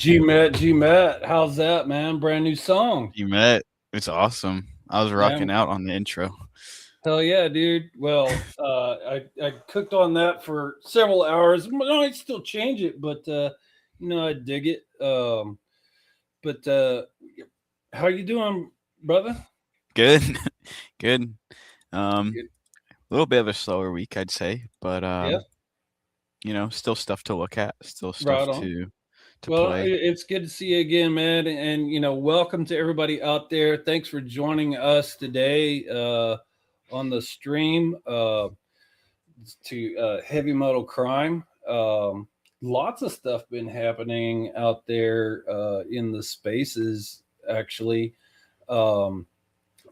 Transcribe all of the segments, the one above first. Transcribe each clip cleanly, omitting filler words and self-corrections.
G Met, how's that, man? Brand new song. You met. It's awesome. I was Yeah, rocking out on the intro. hell yeah, dude. Well, I cooked on that for several hours. I'd still change it, but I dig it. But how you doing, brother? Good. Good. Good. A little bit of a slower week, I'd say, but Yeah, still stuff to look at, still right stuff on. to Well, play. it's good to see you again, man. And welcome to everybody out there. Thanks for joining us today on the stream. To Heavy Metal Crime. Lots of stuff been happening out there in the spaces. Actually, um,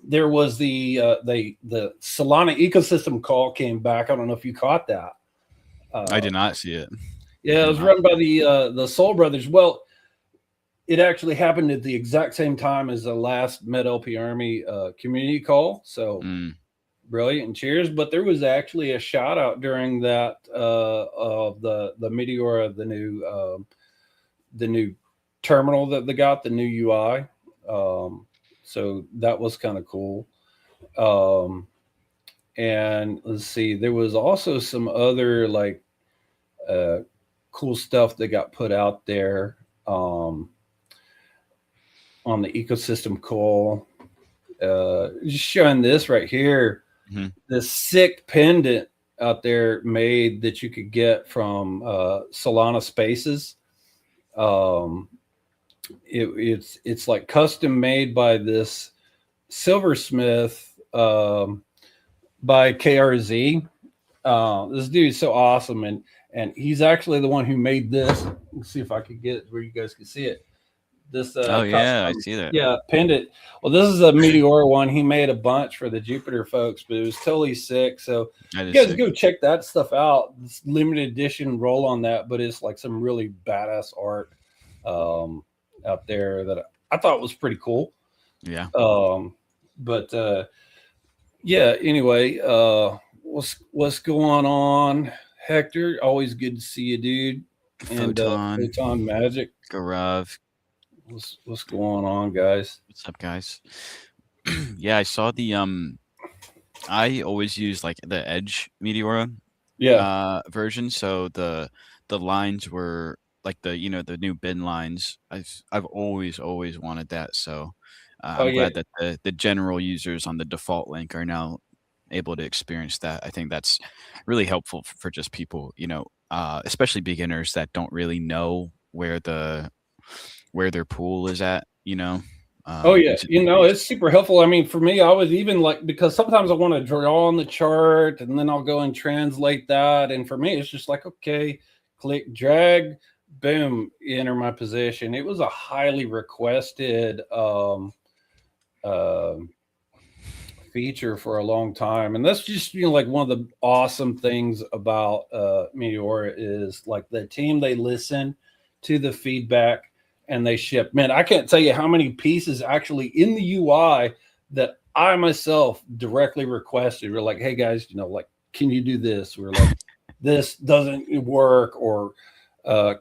there was the Solana ecosystem call came back. I don't know if you caught that. I Uh, did not see it. I yeah, it did was not. run by the Soul Brothers. Well, it actually happened at the exact same time as the last Med LP Army community call. So Mm, brilliant and cheers. But there was actually a shout out during that of the Meteora, the new terminal that they got, the new UI. So that was kind of cool. Um, and let's see, there was also some other like uh, cool stuff that got put out there on the ecosystem call. Just showing this right here, hmm this sick pendant out there made that you could get from Solana Spaces. Um, it's like custom made by this silversmith by KRZ. This dude is so awesome, and he's actually the one who made this. Let's see if I could get it where you guys can see it. This Oh yeah, I custom, see that. yeah, pendant. Well, this is a Meteora one. He made a bunch for the Jupiter folks, but it was totally sick. So That you is guys sick. go check that stuff out. It's limited edition roll on that, but it's like some really badass art um, out there that I thought was pretty cool. Yeah, But yeah, anyway, what's going on, Hector? Always good to see you, dude. And Photon, Photon Magic, Garav. what's going on, guys? What's up, guys? Yeah, I saw the I always use like the Edge Meteora Yeah. version, so the lines were like the new bin lines. I've always wanted that, so Oh I'm yeah. glad that the general users on the default link are now able to experience that. I think that's really helpful for just people, especially beginners that don't really know where their pool is at. Oh yeah. Makes it super It's useful. super helpful. I mean, for me, I was even like because sometimes I want to draw on the chart and then I'll go and translate that. And for me, it's just like okay, click, drag, boom, enter my position. It was a highly requested um feature for a long time, and that's just like one of the awesome things about Meteora is like the team, they listen to the feedback and they ship. Man, I can't tell you how many pieces actually in the UI that I myself directly requested. We're like, hey guys, like, can you do this? We're like, this doesn't work, or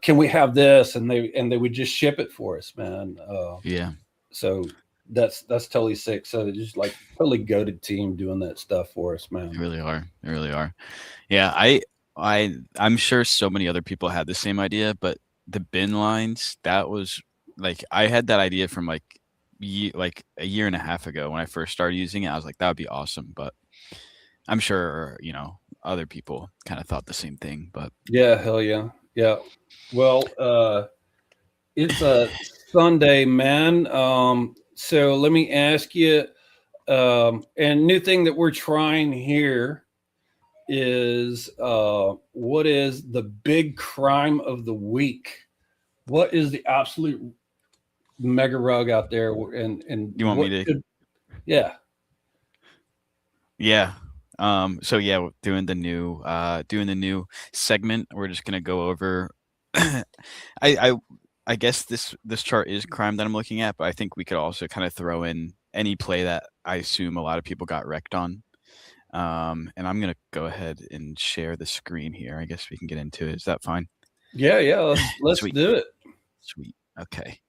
can we have this? And they would just ship it for us, man. Yeah, So that's totally sick. So they just like totally goaded team doing that stuff for us, they man. really are. They really are. Yeah, I'm sure so many other people had the same idea, but the bin lines, that was like I had that idea from like a year and a half ago when I first started using it. I was like, that would be awesome, but I'm sure, other people kind of thought the same thing, but Yeah, hell yeah. Yeah. Well, it's a Sunday, man. So let me ask you, and new thing that we're trying here is what is the big crime of the week? What is the absolute mega rug out there? And you want me what to could, yeah. yeah. So yeah, doing the new segment, we're just gonna go over I I I guess this chart is crime that I'm looking at, but I think we could also kind of throw in any play that I assume a lot of people got wrecked on. And I'm gonna go ahead and share the screen here. I guess we can get into it. Is that fine? Yeah, yeah, let's Sweet, do it. sweet. Okay.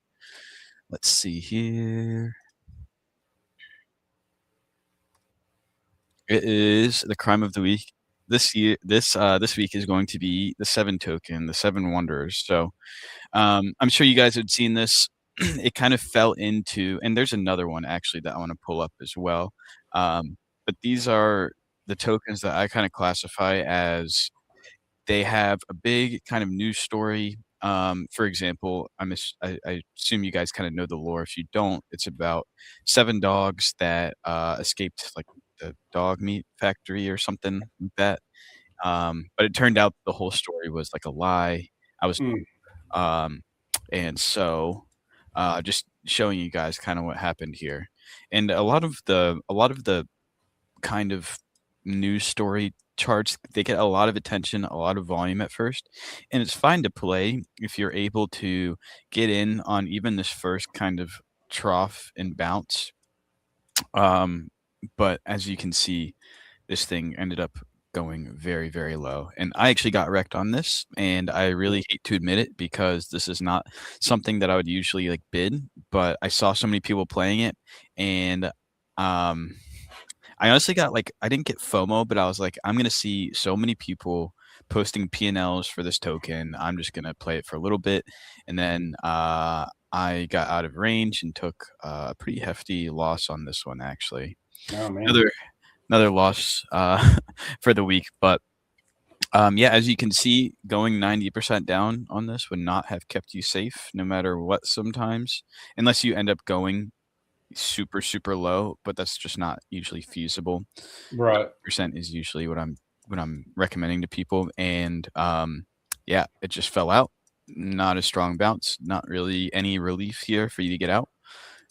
Let's see here. It is the crime of the week. This week is going to be the 7 token, the 7 wonders. So, I'm sure you guys had seen this. It kind of fell into, and there's another one actually that I wanna pull up as well. But these are the tokens that I kinda classify as they have a big kind of news story. For example, I assume you guys kinda know the lore. If you don't, it's about 7 dogs that, escaped, like, the dog meat factory or something like that. But it turned out the whole story was, like, a lie. I was Mm, um, and so, just showing you guys kinda what happened here. And a lot of the kind of news story charts, they get a lot of attention, a lot of volume at first, and it's fine to play if you're able to get in on even this first kind of trough and bounce. Um, but as you can see, this thing ended up going very, very low. And I actually got wrecked on this, and I really hate to admit it because this is not something that I would usually like bid, but I saw so many people playing it, and um I honestly got like I didn't get FOMO, but I was like, I'm gonna see so many people posting P&Ls for this token. I'm just gonna play it for a little bit, and then I got out of range and took a pretty hefty loss on this one actually. oh man. Another another loss for the week, but yeah, as you can see, going 90% down on this would not have kept you safe, no matter what. Sometimes, unless you end up going super, super low, but that's just not usually feasible. Right. 90% is usually what I'm recommending to people, and, yeah, it just fell out. Not a strong bounce, not really any relief here for you to get out.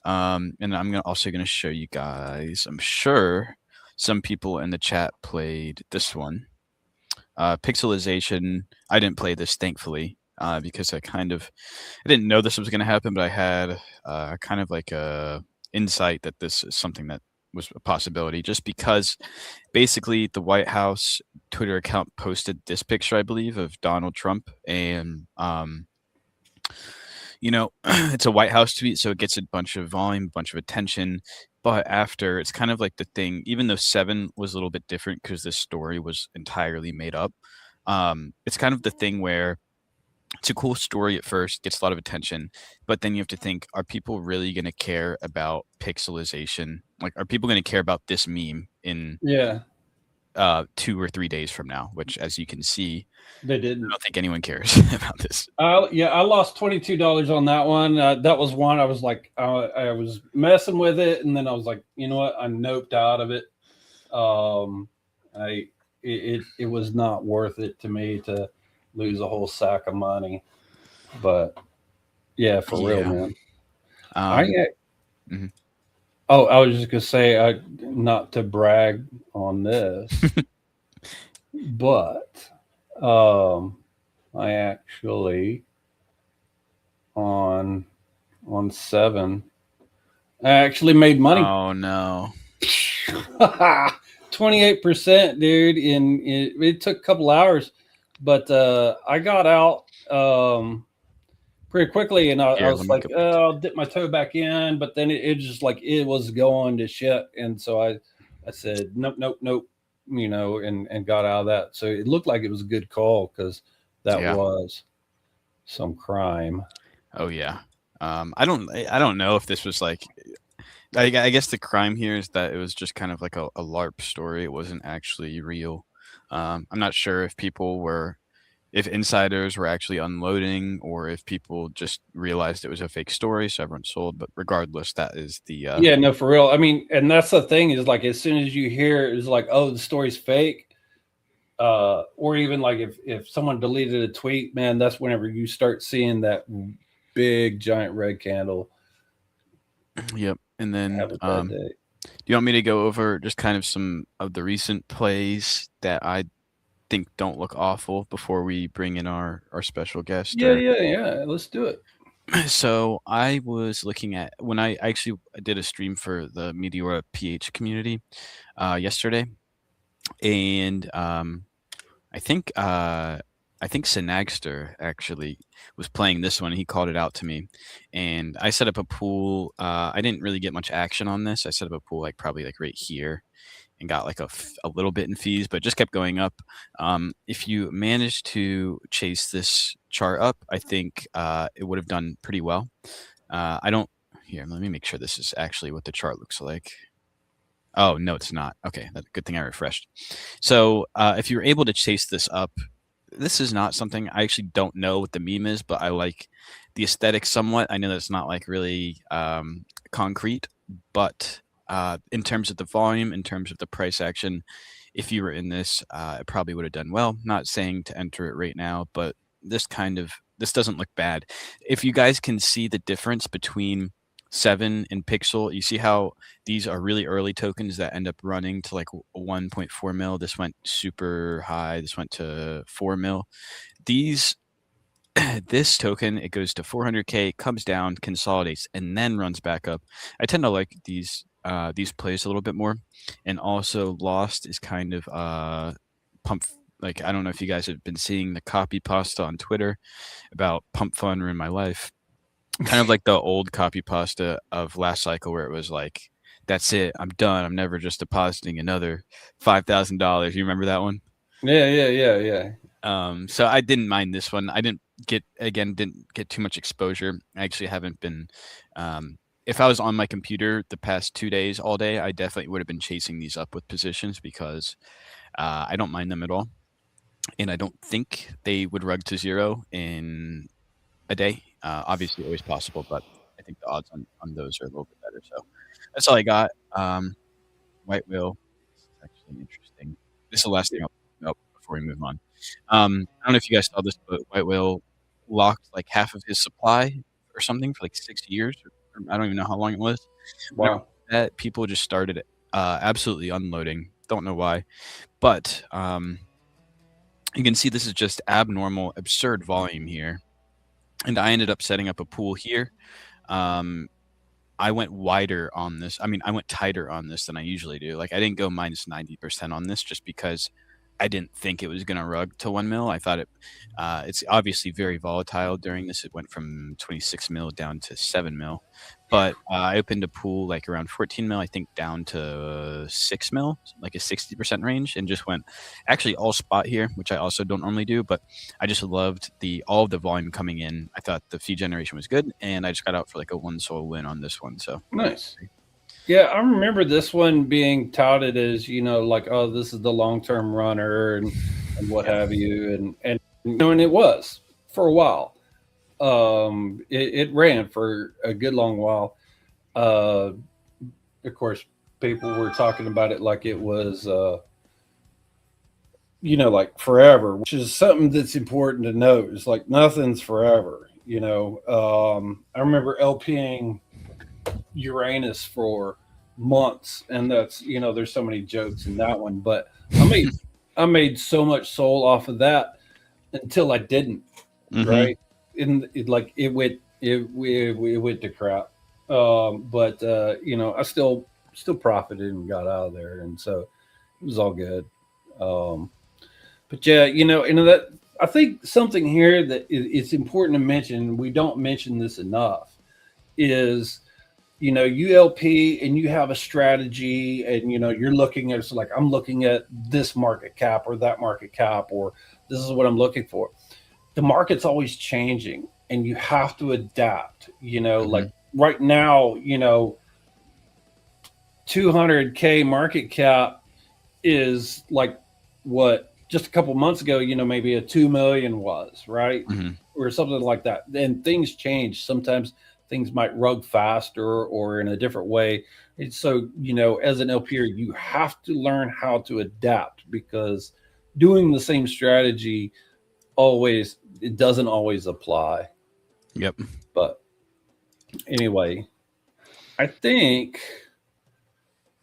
And I'm also gonna show you guys, I'm sure some people in the chat played this one. Pixelization, I didn't play this, thankfully, because I didn't know this was gonna happen, but I had, kind of like a insight that this is something that was a possibility just because basically the White House Twitter account posted this picture, I believe, of Donald Trump, and, it's a White House tweet, so it gets a bunch of volume, a bunch of attention, but after, it's kind of like the thing even though 7 was a little bit different because this story was entirely made up, it's kind of the thing where it's a cool story at first, gets a lot of attention, but then you have to think, are people really gonna care about pixelization? Like, are people gonna care about this meme in, Yeah, 2 or 3 days from now? Which, as you can see, they I didn't. don't think anyone cares about this. Yeah, I lost $22 on that one. That was one I was like, I was messing with it, and then I was like, you know what? I noped out of it. Um, it was not worth it to me to lose a whole sack of money. But yeah, for real, Yeah. man. I Um, mhm. Oh, I was just gonna say, not to brag on this, but um, I actually on on 7, I actually made money. Oh, no. 28%, dude. It took a couple hours, but I got out pretty quickly, and I Here, let was me like, go back to I'll dip my toe back in, but then it just like it was going to shit, and so I said nope, nope, nope, and got out of that. So it looked like it was a good call because that Yeah. was some crime. Oh, yeah. I don't know if this was, like I guess the crime here is that it was just kind of like a LARP story, it wasn't actually real. I'm not sure if insiders were actually unloading or if people just realized it was a fake story, so everyone sold, but regardless, that is Yeah, no, for real. I mean, and that's the thing is like as soon as you hear it's like, oh, the story's fake, or even like if someone deleted a tweet, man, that's whenever you start seeing that big giant red candle. Yep, and then, Have a bad day. do you want me to go over just kind of some of the recent plays that I think don't look awful before we bring in our special guest, Yeah, or yeah, yeah. Let's do it. so I was looking at when I actually did a stream for the Meteora PH community, yesterday, and, I think, I think Sinagster actually was playing this one. He called it out to me, and I set up a pool. I didn't really get much action on this. I set up a pool like probably like right here, and got like a little bit in fees, but just kept going up. If you manage to chase this chart up, I think it would have done pretty well. I don't. Here, let me make sure this is actually what the chart looks like. Oh no, it's not. Okay, that's a good thing I refreshed. So if you're able to chase this up, this is not something I actually don't know what the meme is, but I like the aesthetic somewhat. I know that's not like really concrete, but in terms of the volume, in terms of the price action, if you were in this, it probably would have done well. Not saying to enter it right now, but this doesn't look bad. If you guys can see the difference between 7 and Pixel, you see how these are really early tokens that end up running to like 1.4 mil. This went super high. This went to 4 mil. These this token, it goes to 400k, comes down, consolidates, and then runs back up. I tend to like these plays a little bit more. And also Lost is kind of pump, like I don't know if you guys have been seeing the copy pasta on Twitter about pump fun ruin my life. Kind of like the old copy pasta of last cycle where it was like, that's it, I'm done. I'm never just depositing another $5,000. You remember that one? Yeah. So I didn't mind this one. I didn't get too much exposure. I actually haven't been. If I was on my computer the past 2 days all day, I definitely would have been chasing these up with positions because I don't mind them at all, and I don't think they would rug to zero in a day. Obviously, always possible, but I think the odds on those are a little bit better. So that's all I got. White whale. This is actually interesting. This is the last thing I'll bring up before we move on. I don't know if you guys saw this, but White Whale locked like half of his supply or something for like 6 years. Or I don't even know how long it was. Whenever Wow. that people just started absolutely unloading. Don't know why, but you can see this is just abnormal, absurd volume here. And I ended up setting up a pool here. I went wider on this. I mean, I went tighter on this than I usually do. Like I didn't go minus 90% on this just because I didn't think it was going to rug to 1 mil. I thought it's obviously very volatile during this. It went from 26 mil down to 7 mil, but I opened a pool like around 14 mil, I think down to 6 mil, like a 60% range, and just went actually all spot here, which I also don't normally do, but I just loved all of the volume coming in. I thought the fee generation was good, and I just got out for like a 1 sol win on this one. So Nice. Yeah, I remember this one being touted as, like, oh, this is the long term runner and what have you. And it was for a while. It ran for a good long while. Uh, of course, people were talking about it like it was, like forever, which is something that's important to note. It's like nothing's forever. I remember LPing Uranus for months, and that's there's so many jokes in that one, but I made so much soul off of that until I didn't. Right, and it went to crap. But I still profited and got out of there, and so it was all good. But yeah, that I think something here that it's important to mention. We don't mention this enough. Is ULP and you have a strategy and you're looking at, it's like I'm looking at this market cap or that market cap, or this is what I'm looking for. The market's always changing and you have to adapt. Like right now, 200k market cap is like what just a couple months ago, maybe a 2 million was, right? Or something like that. And things change. Sometimes things might rug faster or in a different way. And so, as an LPer, you have to learn how to adapt, because doing the same strategy it doesn't always apply. Yep. But anyway, I think,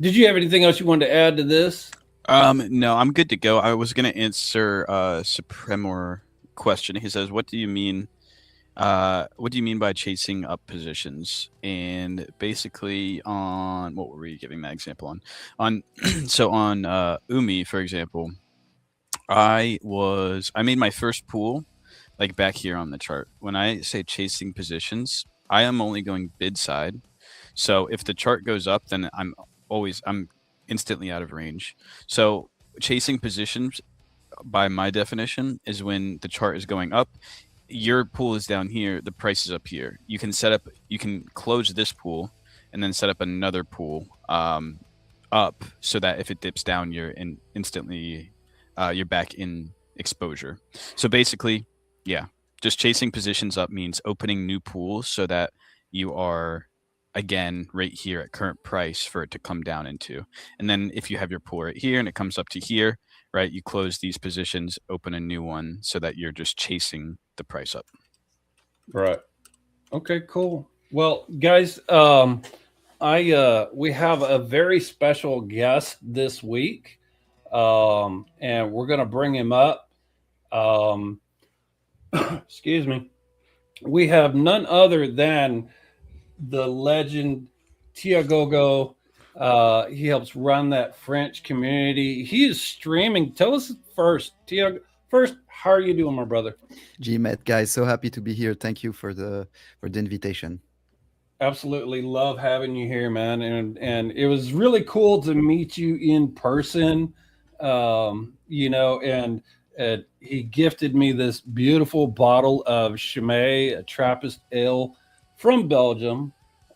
did you have anything else you wanted to add to this? No, I'm good to go. I was going to answer Supremor question. He says, what do you mean by chasing up positions? And basically on, what were we giving that example on? So on Umi, for example, I made my first pool like back here on the chart. When I say chasing positions, I am only going bid side. So if the chart goes up, then I'm instantly out of range. So chasing positions by my definition is when the chart is going up, your pool is down here, the price is up here. You can close this pool and then set up another pool up so that if it dips down, instantly you're back in exposure. So basically, yeah, just chasing positions up means opening new pools so that you are again right here at current price for it to come down into. And then if you have your pool right here and it comes up to here, right, you close these positions, open a new one so that you're just chasing the price up. Right. Okay, cool. Well, guys, I we have a very special guest this week. And we're gonna bring him up. Um, excuse me. We have none other than the legend Tiagogo. He helps run that French community. He is streaming. Tell us first, Tiago. First, how are you doing, my brother? GMet guys, so happy to be here. Thank you for the invitation. Absolutely love having you here, man. And it was really cool to meet you in person. And he gifted me this beautiful bottle of Chimay, a Trappist ale from Belgium,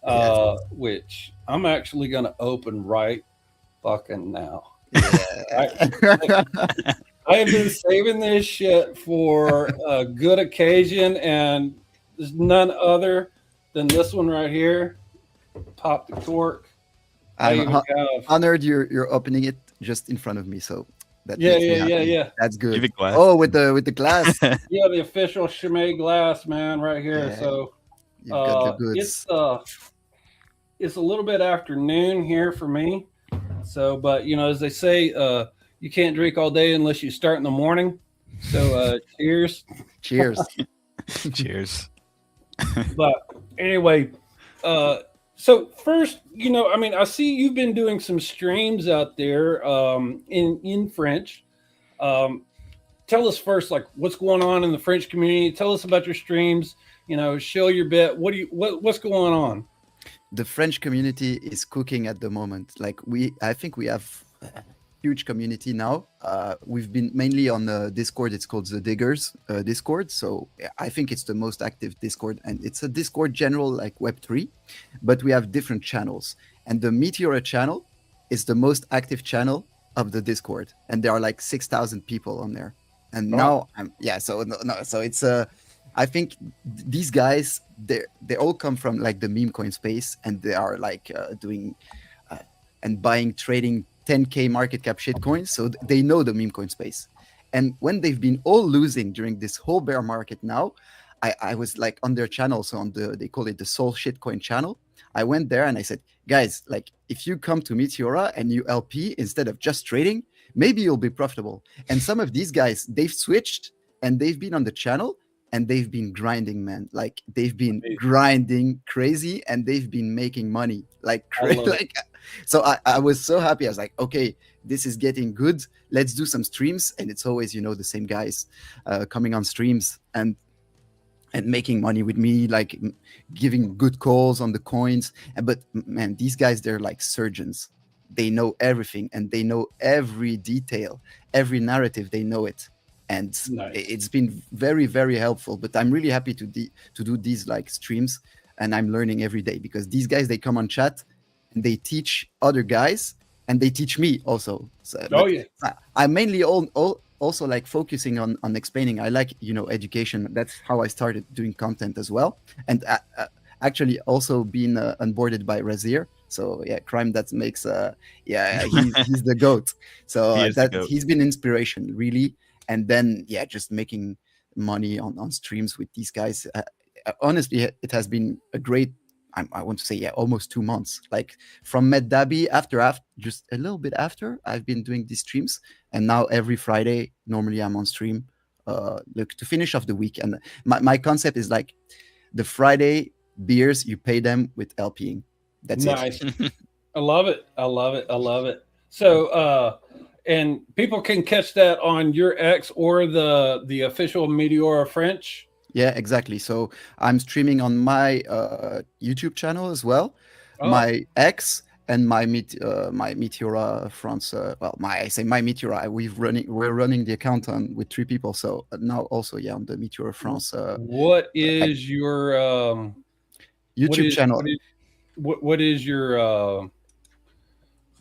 Yes. which I'm actually going to open right fucking now. I, Yeah. I have been saving this shit for a good occasion, and there's none other than this one right here. Pop the cork. I I'm even have. honored you're opening it just in front of me, so that Yeah, makes me yeah, yeah, happy. yeah. That's good. Give it glass. Oh, with the glass. Yeah, the official Chimay glass, man, right here. Yeah, So you've got the it's goods. it's a little bit after noon here for me. So, but as they say, you can't drink all day unless you start in the morning. So, cheers. Cheers. Cheers. But anyway, so first, I mean, I see you've been doing some streams out there in French. Um, Tell us first, like, what's going on in the French community. Tell us about your streams. Show your bit. What's going on? The French community is cooking at the moment. Like I think we have a huge community now. We've been mainly on Discord. It's called the Diggers Discord. So I think it's the most active Discord, and it's a Discord general like Web3, but we have different channels. And the Meteora channel is the most active channel of the Discord, and there are like 6,000 people on there. And now so it's I think these guys they all come from like the meme coin space, and they are like doing and buying, trading 10k market cap shit coins, so they know the meme coin space. And when they've been all losing during this whole bear market now, I was like on their channel, so on they call it the Soul Shitcoin channel. I went there and I said, guys, like if you come to Meteora and you LP instead of just trading, maybe you'll be profitable. And some of these guys, they've switched and they've been on the channel and they've been grinding, man. Like they've been grinding crazy and they've been making money like crazy. Like, so I was so happy. I was like, okay, this is getting good. Let's do some streams. And it's always, the same guys coming on streams and making money with me, like giving good calls on the coins. But man, these guys, they're like surgeons. They know everything and they know every detail, every narrative, they know it. And nice. It's been very, very helpful. But I'm really happy to do these like streams, and I'm learning every day because these guys, they come on chat and they teach other guys and they teach me also. So, I'm mainly also like focusing on explaining. I like, education. That's how I started doing content as well. And actually also being onboarded by Razir. So yeah, Crime, that makes he's the GOAT. So he's been inspiration really. And then just making money on streams with these guys. Honestly, it has been a great, I want to say almost 2 months. Like from MedDabi after just a little bit after, I've been doing these streams, and now every Friday normally I'm on stream. Look, to finish off the week, and my concept is like the Friday beers, you pay them with LPing. That's nice. I love it. I love it. I love it. So and people can catch that on your X or the official Meteora French. Yeah, exactly. So I'm streaming on my YouTube channel as well, my X and my my Meteora France. Well, I say my Meteora. We're running the account on with 3 people. So now also on the Meteora France. What is your YouTube channel? What is your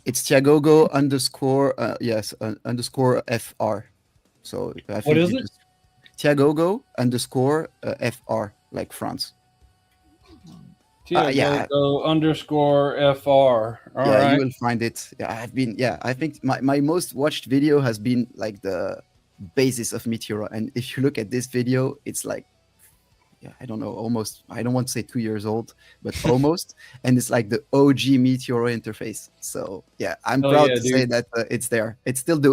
It's Tiagogo underscore underscore FR. So I think what is it? Tiagogo underscore FR, like France. Tiagogo underscore FR. All right. You will find it. I think my most watched video has been like the basis of Meteora. And if you look at this video, it's like, I don't know, almost, I don't want to say 2 years old, but almost. And it's like the OG Meteora interface. So I'm proud to say that it's there. It's still the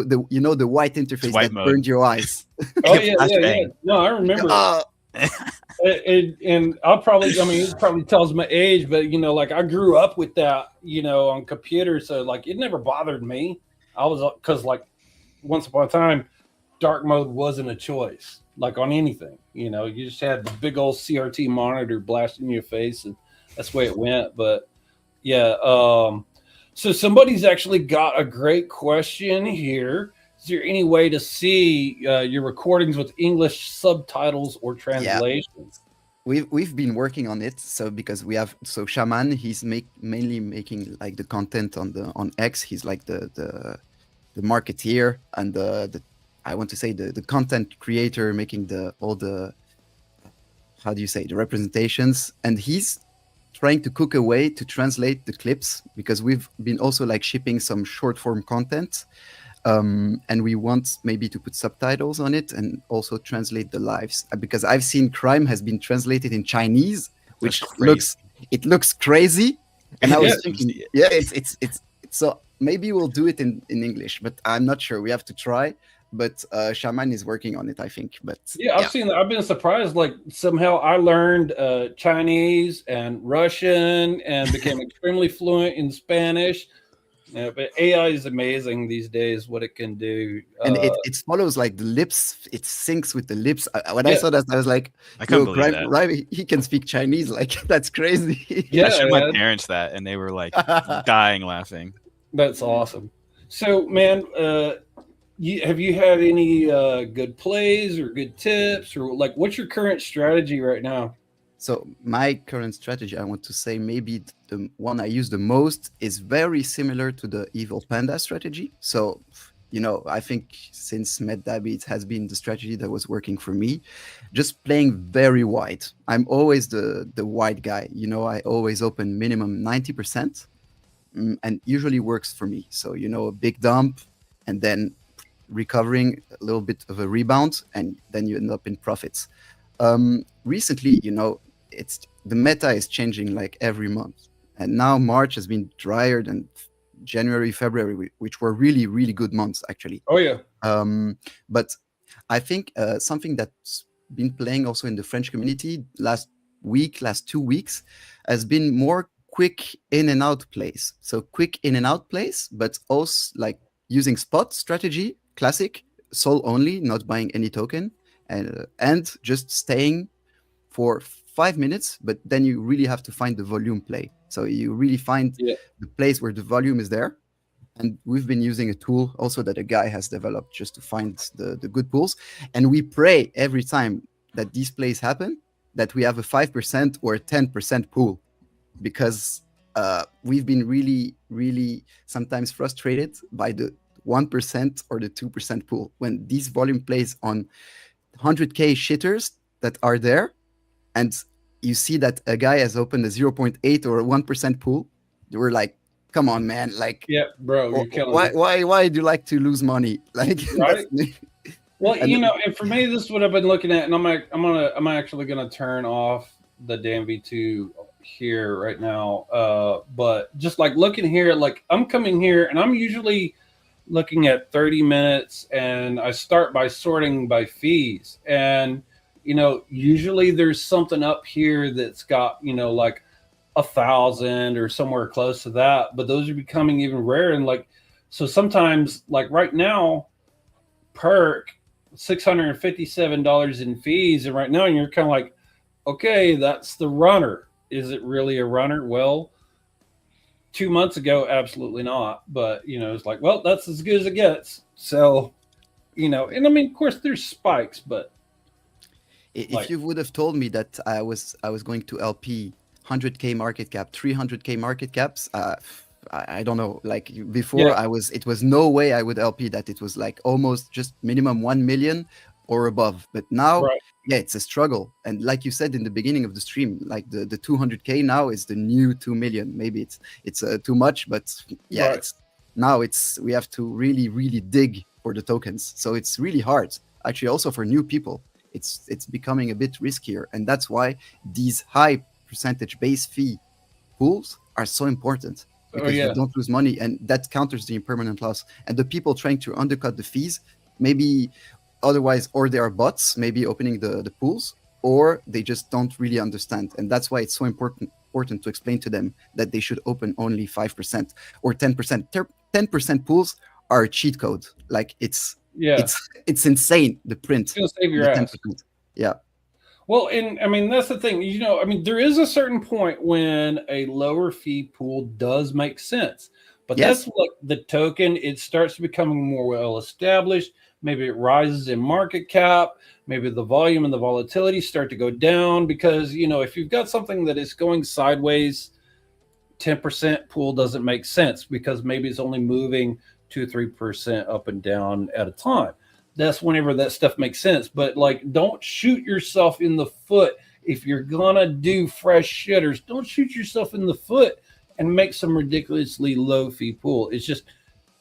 white interface white that mode. burned your eyes. Oh yeah. No, I remember. And I'll probably, it probably tells my age, but like I grew up with that, on computers. So like, it never bothered me. Cause like once upon a time, dark mode wasn't a choice, like on anything, you just had the big old CRT monitor blasting your face, and that's the way it went. But so somebody's actually got a great question here. Is there any way to see your recordings with English subtitles or translations? We've been working on it. So because we have Shaman, he's mainly making like the content on X. He's like the marketeer and the I want to say the content creator, making all the the representations, and he's trying to cook a way to translate the clips, because we've been also like shipping some short form content, and we want maybe to put subtitles on it and also translate the lives, because I've seen crime has been translated in Chinese, which looks crazy, and I was thinking, it's so maybe we'll do it in English, but I'm not sure. We have to try. But Shaman is working on it, I think. But I've seen that. I've been surprised. Like somehow I learned Chinese and Russian and became extremely fluent in Spanish. But AI is amazing these days, what it can do. And it follows like the lips. It syncs with the lips. When I saw that, I was like, I couldn't believe that. Right, he can speap Chinese. Like, that's crazy. I showed my parents that, and they were like dying laughing. That's awesome. So, man, have you had any good plays or good tips, or like what's your current strategy right now? So my current strategy, I want to say maybe the one I use the most is very similar to the Evil Panda strategy. So, I think since MedDabby, it has been the strategy that was working for me, just playing very wide. I'm always the wide guy. I always open minimum 90%, and usually works for me. So, a big dump and then recovering a little bit of a rebound, and then you end up in profits. Recently, it's the meta is changing like every month, and now March has been drier than January, February, which were really, really good months actually. Oh yeah. But I think something that's been playing also in the French community last 2 weeks has been more quick in and out plays. So quick in and out plays, but also like using spot strategy, classic, soul only, not buying any token, and just staying for 5 minutes, but then you really have to find the volume play. So you really find the place where the volume is there. And we've been using a tool also that a guy has developed just to find the good pools. And we pray every time that these plays happen that we have a 5% or a 10% pool, because we've been really, really sometimes frustrated by the 1% or the 2% pool when these volume plays on 100K shitters that are there, and you see that a guy has opened a 0.8 or a 1% pool. We're like, come on, man! Like, bro, you're killing me. Why do you like to lose money? Like, right? Well, and for me, this is what I've been looking at, and I'm actually gonna turn off the damn V2 here right now. But just like looking here, like I'm coming here, and I'm usually looking at 30 minutes, and I start by sorting by fees, and usually there's something up here that's got like 1,000 or somewhere close to that, but those are becoming even rare. And like So sometimes, like right now, perk $657 in fees, and right now you're kind of like, okay, that's the runner. Is it really a runner? Well, 2 months ago, absolutely not. But it's like, well, that's as good as it gets. So, and I mean, of course, there's spikes, but If you would have told me that I was going to LP 100K market cap, 300K market caps, I don't know. Like before, yeah, it was no way I would LP that. It was like almost just minimum 1 million or above. But now, right, yeah, it's a struggle. And like you said in the beginning of the stream, like the 200K now is the new 2 million. Maybe it's too much, but yeah, right. we have to really, really dig for the tokens. So it's really hard. Actually, also for new people, it's becoming a bit riskier. And that's why these high percentage base fee pools are so important, Oh because you yeah, don't lose money, and that counters the impermanent loss. And the people trying to undercut the fees, maybe otherwise, or they are bots, maybe opening the pools, or they just don't really understand. And that's why it's so important to explain to them that they should open only 5% or 10%. 10% pools are a cheat code. Like yeah. it's insane, the print, It's gonna save your the ass. 10%. Yeah. Well, and I mean that's the thing. I mean there is a certain point when a lower fee pool does make sense, but Yes. that's like the token. It starts becoming more well established. Maybe it rises in market cap. Maybe the volume and the volatility start to go down because if you've got something that is going sideways, 10% pool doesn't make sense because maybe it's only moving 2-3% up and down at a time. That's whenever that stuff makes sense. But like, don't shoot yourself in the foot. If you're gonna do fresh shitters, don't shoot yourself in the foot and make some ridiculously low fee pool. It's just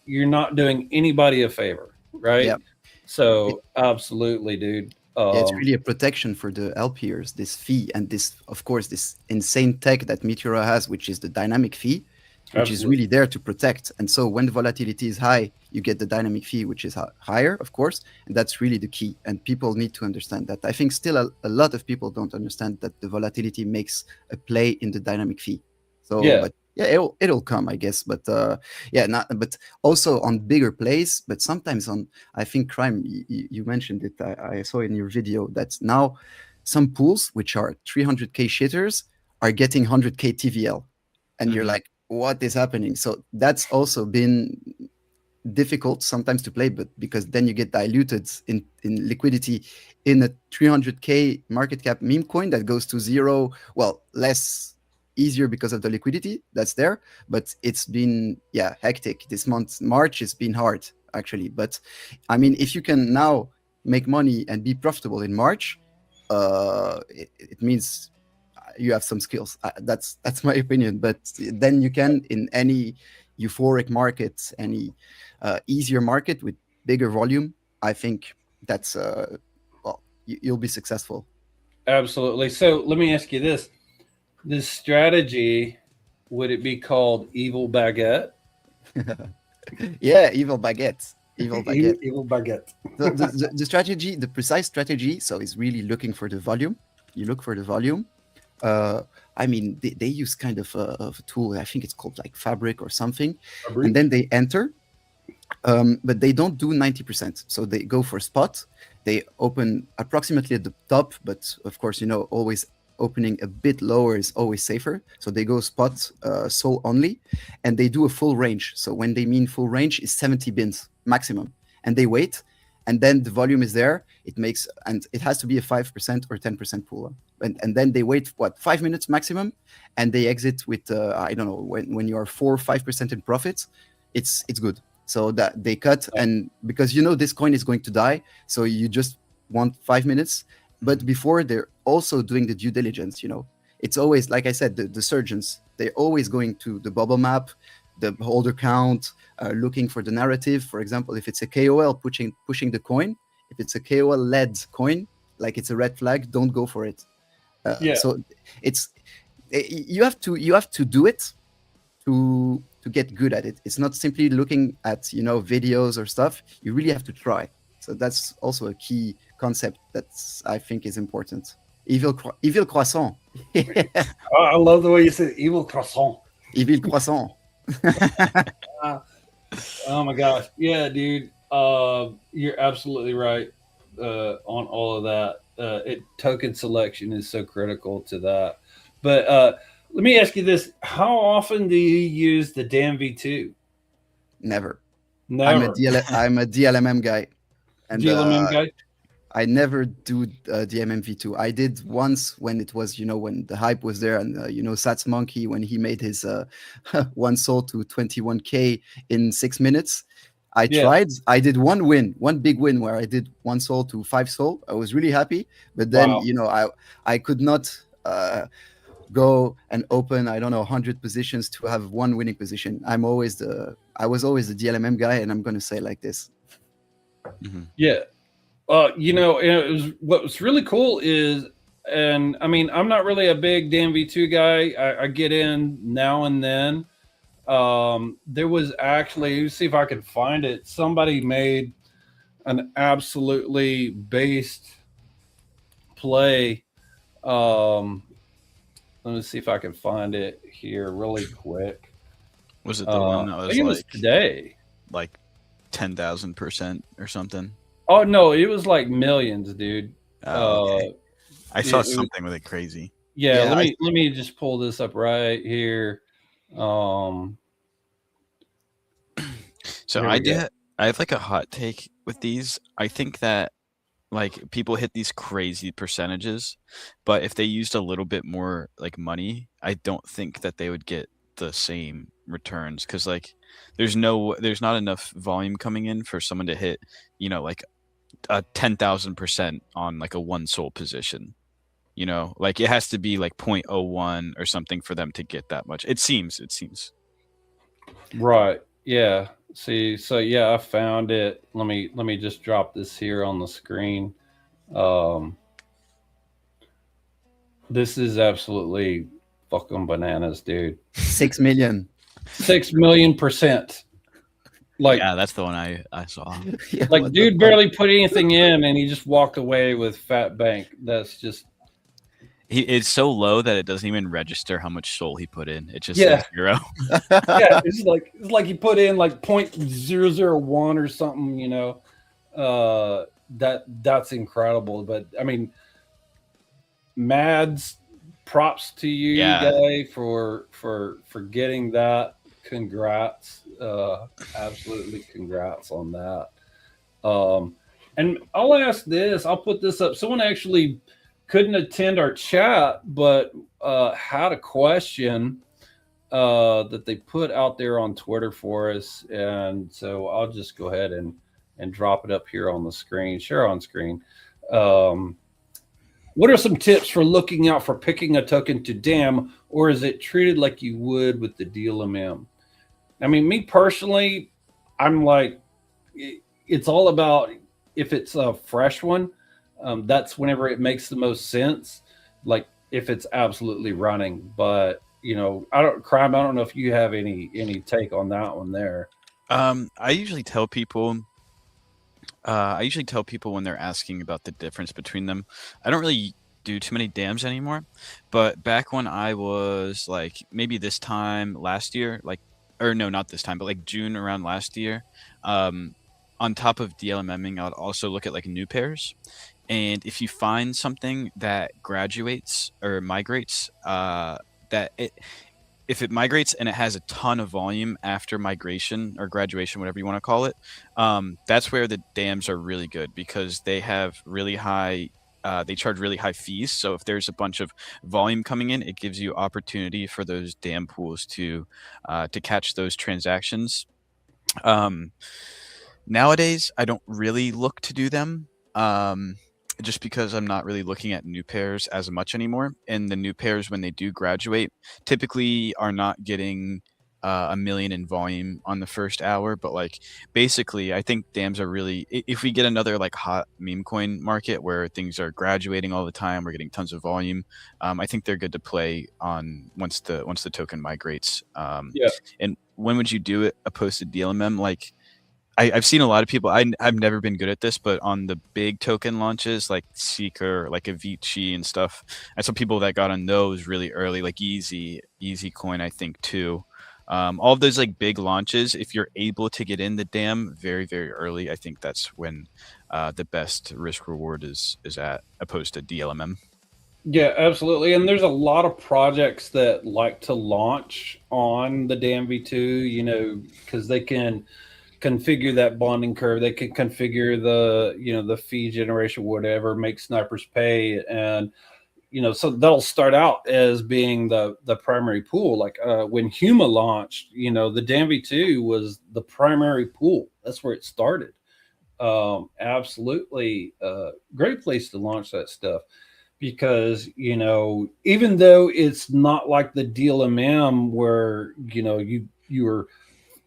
you're not doing anybody a favor, right? Yeah. So absolutely, dude. Yeah, it's really a protection for the LPers, this fee, and this, of course, this insane tech that Meteora has, which is the dynamic fee, which is Absolutely. really there to protect. And so when the volatility is high, you get the dynamic fee, which is higher, of course, and that's really the key. And people need to understand that. I think still a lot of people don't understand that the volatility makes a play in the dynamic fee. So, Yeah. but yeah, it'll come, I guess. But yeah, not. But also on bigger plays. But sometimes on, I think, crime. You mentioned it. I saw in your video that now some pools which are 300K shitters are getting 100K TVL, and you're Mhm. like, what is happening? So that's also been difficult sometimes to play, but because then you get diluted in liquidity in a 300K market cap meme coin that goes to zero. Well, less easier because of the liquidity that's there, but it's been hectic this month. March has been hard actually, but I mean, if you can now make money and be profitable in March, it means you have some skills. That's my opinion. But then you can, in any euphoric market, any easier market with bigger volume, I think that's well, you'll be successful. Absolutely. So let me ask you this strategy, would it be called evil baguette? Yeah, evil baguette. Evil baguette. Evil baguette. The strategy, the precise strategy, so is really looking for the volume. You look for the volume. I mean, they use kind of a tool. I think it's called like Fabric or something, and then they enter. But they don't do 90%. So they go for spot. They open approximately at the top, but of course, always opening a bit lower is always safer. So they go spot, soul only, and they do a full range. So when they mean full range is 70 bins maximum, and they wait, and then the volume is there. And it has to be a 5% or 10% pool. And then they wait 5 minutes maximum, and they exit with I don't know, when you are 4 or 5% in profits, it's good. So that they cut, and because this coin is going to die, so you just want 5 minutes. But before, they're also doing the due diligence. It's always, like I said, the surgeons, they're always going to the bubble map, the holder count, looking for the narrative. For example, if it's a KOL pushing the coin, if it's a KOL led coin, like it's a red flag, don't go for it. So you have to do it to get good at it. It's not simply looking at videos or stuff. You really have to try. So that's also a key concept that I think is important. Evil croissant. I love the way you said evil croissant. Evil croissant. Oh my gosh. Yeah, dude. You're absolutely right on all of that. Token selection is so critical to that. But let me ask you this: how often do you use the damn V2? Never. Never. I'm a DLMM guy, and GLMM guy. I never do DMMV2. I did once when it was, when the hype was there, and Sats Monkey when he made his one soul to 21K in 6 minutes. I Yeah. tried. I did one big win where I did one soul to 5 soul. I was really happy, but then Wow. I could not go and open, I don't know, 100 positions to have one winning position. I was always the DLMM guy, and I'm gonna say like this. Mhm. Yeah. What was really cool is, and I mean, I'm not really a big damn V2 guy. I get in now and then. There was actually, let's see if I can find it. Somebody made an absolutely based play. Um, Let me see if I can find it here really quick. Was it the one that I was think it was today. like 10,000% or something? Oh no, it was like millions, dude. Oh, okay. I saw it was- something with it crazy. Yeah, Yeah, let me just pull this up right here. So Here we go. I have like a hot take with these. I think that like people hit these crazy percentages, but if they used a little bit more like money, I don't think that they would get the same returns because like there's not enough volume coming in for someone to hit, like a 10,000% on like a one soul position. Like it has to be like 0.01 or something for them to get that much. It seems. Right. Yeah. See, so yeah, I found it. Let me just drop this here on the screen. Um this is absolutely fucking bananas, dude. 6 million. 6 million%. Like Yeah, that's the one I saw. Yeah, like what the dude fuck? barely put anything in and he just walked away with fat bank. That's just It's so low that it doesn't even register how much soul he put in. It just yeah. says 0. Yeah, it's like he put in like 0.001 or something, that's incredible. But I mean, Mads, props to you, Yeah. guy, for getting that. Congrats, absolutely congrats on that. And I'll ask this. I'll put this up. Someone actually couldn't attend our chat, but had a question that they put out there on Twitter for us, and so I'll just go ahead and drop it up here on the screen, share on screen. What are some tips for looking out for picking a token to dam, or is it treated like you would with the DLMM? I mean, me personally, I'm like, it's all about if it's a fresh one, that's whenever it makes the most sense. Like if it's absolutely running, but I don't know if you have any take on that one there. I usually tell people when they're asking about the difference between them. I don't really do too many dams anymore, but back when I was like maybe this time last year, or no, not this time, but like June around last year, on top of DLMMing, I would also look at like new pairs. And if you find something that graduates or migrates, if it migrates and it has a ton of volume after migration or graduation, whatever you want to call it, that's where the dams are really good because they have really high. They charge really high fees. So if there's a bunch of volume coming in, it gives you opportunity for those dam pools to catch those transactions. Nowadays, I don't really look to do them. Just because I'm not really looking at new pairs as much anymore. And the new pairs, when they do graduate, typically are not getting a million in volume on the first hour. But like basically, I think dams are really, if we get another like hot meme coin market where things are graduating all the time, we're getting tons of volume. I think they're good to play on once the token migrates. Yeah. And when would you do it opposed to DLMM? Like I've seen a lot of people. I've never been good at this, but on the big token launches like Seeker, like Avicii and stuff, I saw people that got on those really early, like Easy Coin, I think too. All of those like big launches, if you're able to get in the dam very, very early, I think that's when the best risk reward is at, opposed to DLMM. Yeah, absolutely. And there's a lot of projects that like to launch on the dam V2, you know, because they can configure that bonding curve. They can configure the, you know, the feed generation, whatever, make snipers pay. And, you know, so that'll start out as being the primary pool. Like when Huma launched, you know, the dam V2 was the primary pool. That's where it started. Absolutely great place to launch that stuff. Because, you know, even though it's not like the DLMM where, you know, you're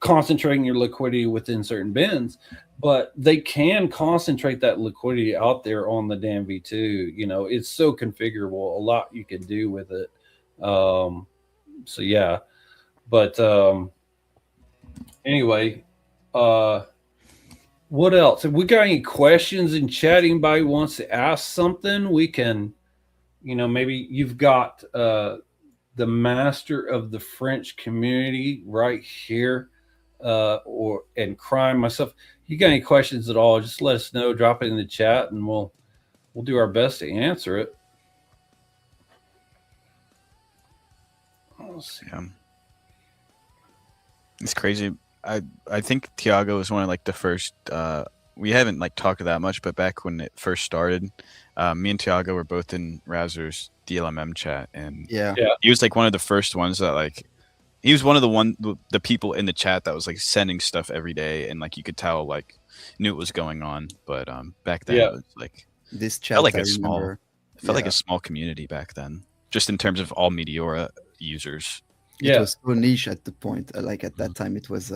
concentrating your liquidity within certain bins, but they can concentrate that liquidity out there on the damn V2. You know, it's so configurable, a lot you can do with it. So yeah, but anyway, what else? Have we got any questions in chat? Anybody wants to ask something? We can, you know, maybe you've got the master of the French community right here, or and crime myself. You got any questions at all? Just let us know. Drop it in the chat, and we'll do our best to answer it. Let's see. Yeah. It's crazy. I think Tiago was one of like the first. We haven't like talked that much, but back when it first started, me and Tiago were both in Razor's DLMM chat, and he was like one of the first ones that like he was one of the people in the chat that was like sending stuff every day, and like you could tell like knew what was going on. But back then it was like this chat felt like I a small remember. felt like a small community back then, just in terms of all Meteora users. It was so niche at the point. Like at that time, it was,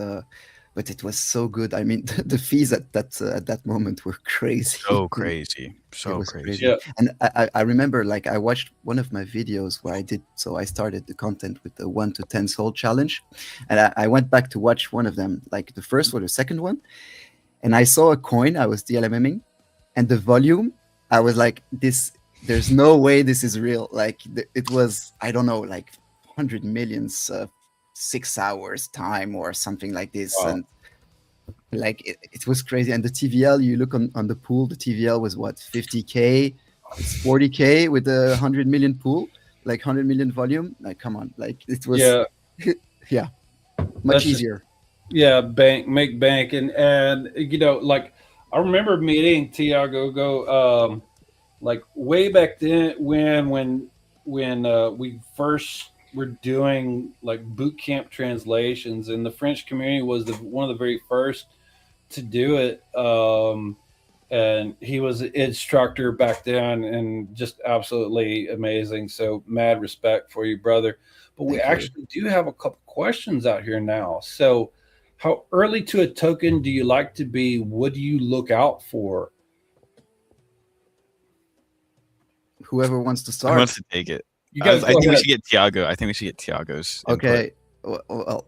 but it was so good. I mean, the fees at that moment were crazy. So crazy, so crazy. Yeah. And I remember, like, I watched one of my videos where I started the content with the 1 to 10 soul challenge, and I went back to watch one of them, like the first one or second one, and I saw a coin I was DLMMing, and the volume, I was like, there's no way this is real. Like it was, I don't know, like 100 millions 6 hours time or something like this. Wow. And like it was crazy. And the TVL, you look on the pool, the TVL was what, 50k, it's 40k with a 100 million pool, like 100 million volume. Like come on, like it was yeah much easier. Make bank. And you know, like I remember meeting Tiago like way back then when we first were doing like boot camp translations, and the French community was one of the very first to do it. And he was an instructor back then, and just absolutely amazing. So mad respect for you, brother. But we actually do have a couple questions out here now. So how early to a token do you like to be? What do you look out for? Whoever wants to start. Who wants to take it? You guys, I think we should get Tiago. I think we should get Tiago's input. Okay. Well,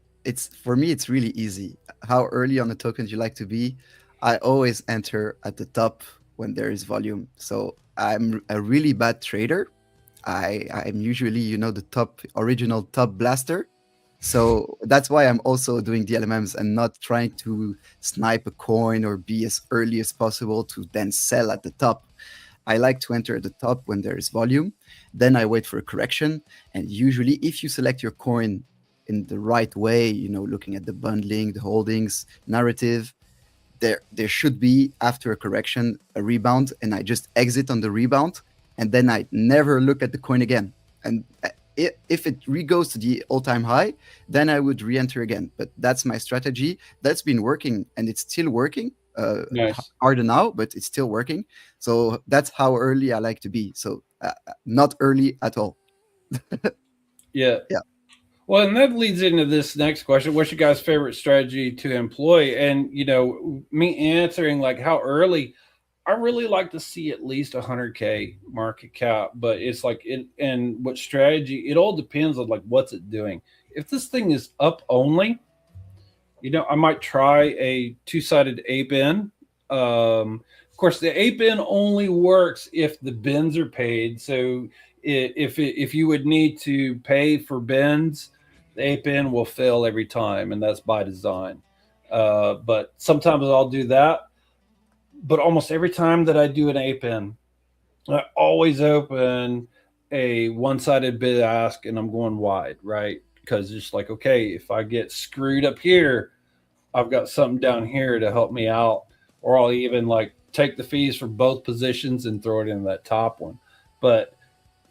for me, it's really easy. How early on the tokens you like to be? I always enter at the top when there is volume. So I'm a really bad trader. I'm usually, the original top blaster. So that's why I'm also doing DLMMs and not trying to snipe a coin or be as early as possible to then sell at the top. I like to enter at the top when there is volume. Then I wait for a correction. And usually if you select your coin in the right way, looking at the bundling, the holdings, narrative, there should be, after a correction, a rebound. And I just exit on the rebound. And then I never look at the coin again. And if it goes to the all-time high, then I would re-enter again. But that's my strategy. That's been working, and it's still working. Nice. Harder now, but it's still working. So that's how early I like to be. So not early at all. Yeah. Well, and that leads into this next question. What's your guys' favorite strategy to employ? And, me answering like how early, I really like to see at least 100K market cap, but it's like, and what strategy, it all depends on like, what's it doing? If this thing is up only, I might try a two-sided ape-in. Of course, the ape-in only works if the bins are paid. So if you would need to pay for bins, the ape in will fail every time, and that's by design. But sometimes I'll do that. But almost every time that I do an ape in, I always open a one-sided bid ask, and I'm going wide, right? Because it's like, okay, if I get screwed up here, I've got something down here to help me out, or I'll even like take the fees for both positions and throw it in that top one. But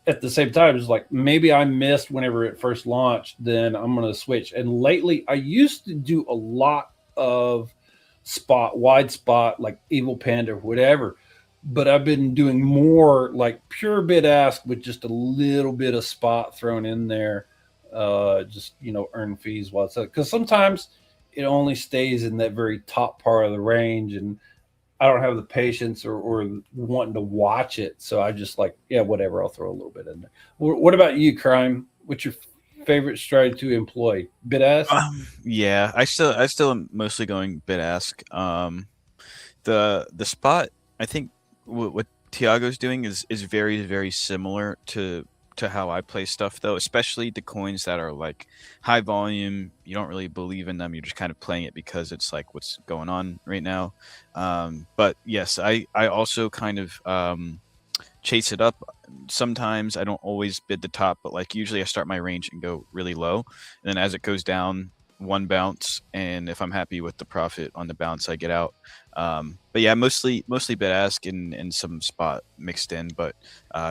at the same time, it's like maybe I missed whenever it first launched, then I'm going to switch. And lately, I used to do a lot of wide spot, like Evil Panda or whatever. But I've been doing more like pure bid ask with just a little bit of spot thrown in there, just earn fees while it's because sometimes it only stays in that very top part of the range, and I don't have the patience or wanting to watch it. So I just like, yeah, whatever. I'll throw a little bit in there. What about you, Crime? What's your favorite strategy to employ? Bid ask? Yeah, I still am mostly going bid ask. The spot, I think what Tiago's doing is very, very similar to how I play stuff, though, especially the coins that are like high volume. You don't really believe in them. You're just kind of playing it because it's like what's going on right now. But yes, I also kind of chase it up. Sometimes I don't always bid the top, but like usually I start my range and go really low. And then as it goes down, one bounce, and if I'm happy with the profit on the bounce, I get out. But yeah, mostly bid ask and some spot mixed in, but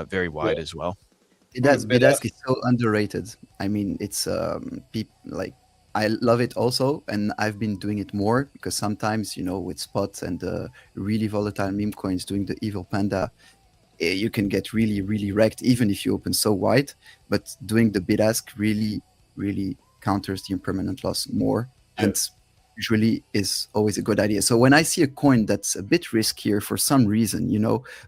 very wide as well. Bid ask is so underrated. I mean, it's like I love it also, and I've been doing it more because sometimes with spots and really volatile meme coins doing the Evil Panda, you can get really, really wrecked even if you open so wide. But doing the bid ask really, really counters the impermanent loss more, and usually is always a good idea. So when I see a coin that's a bit riskier for some reason,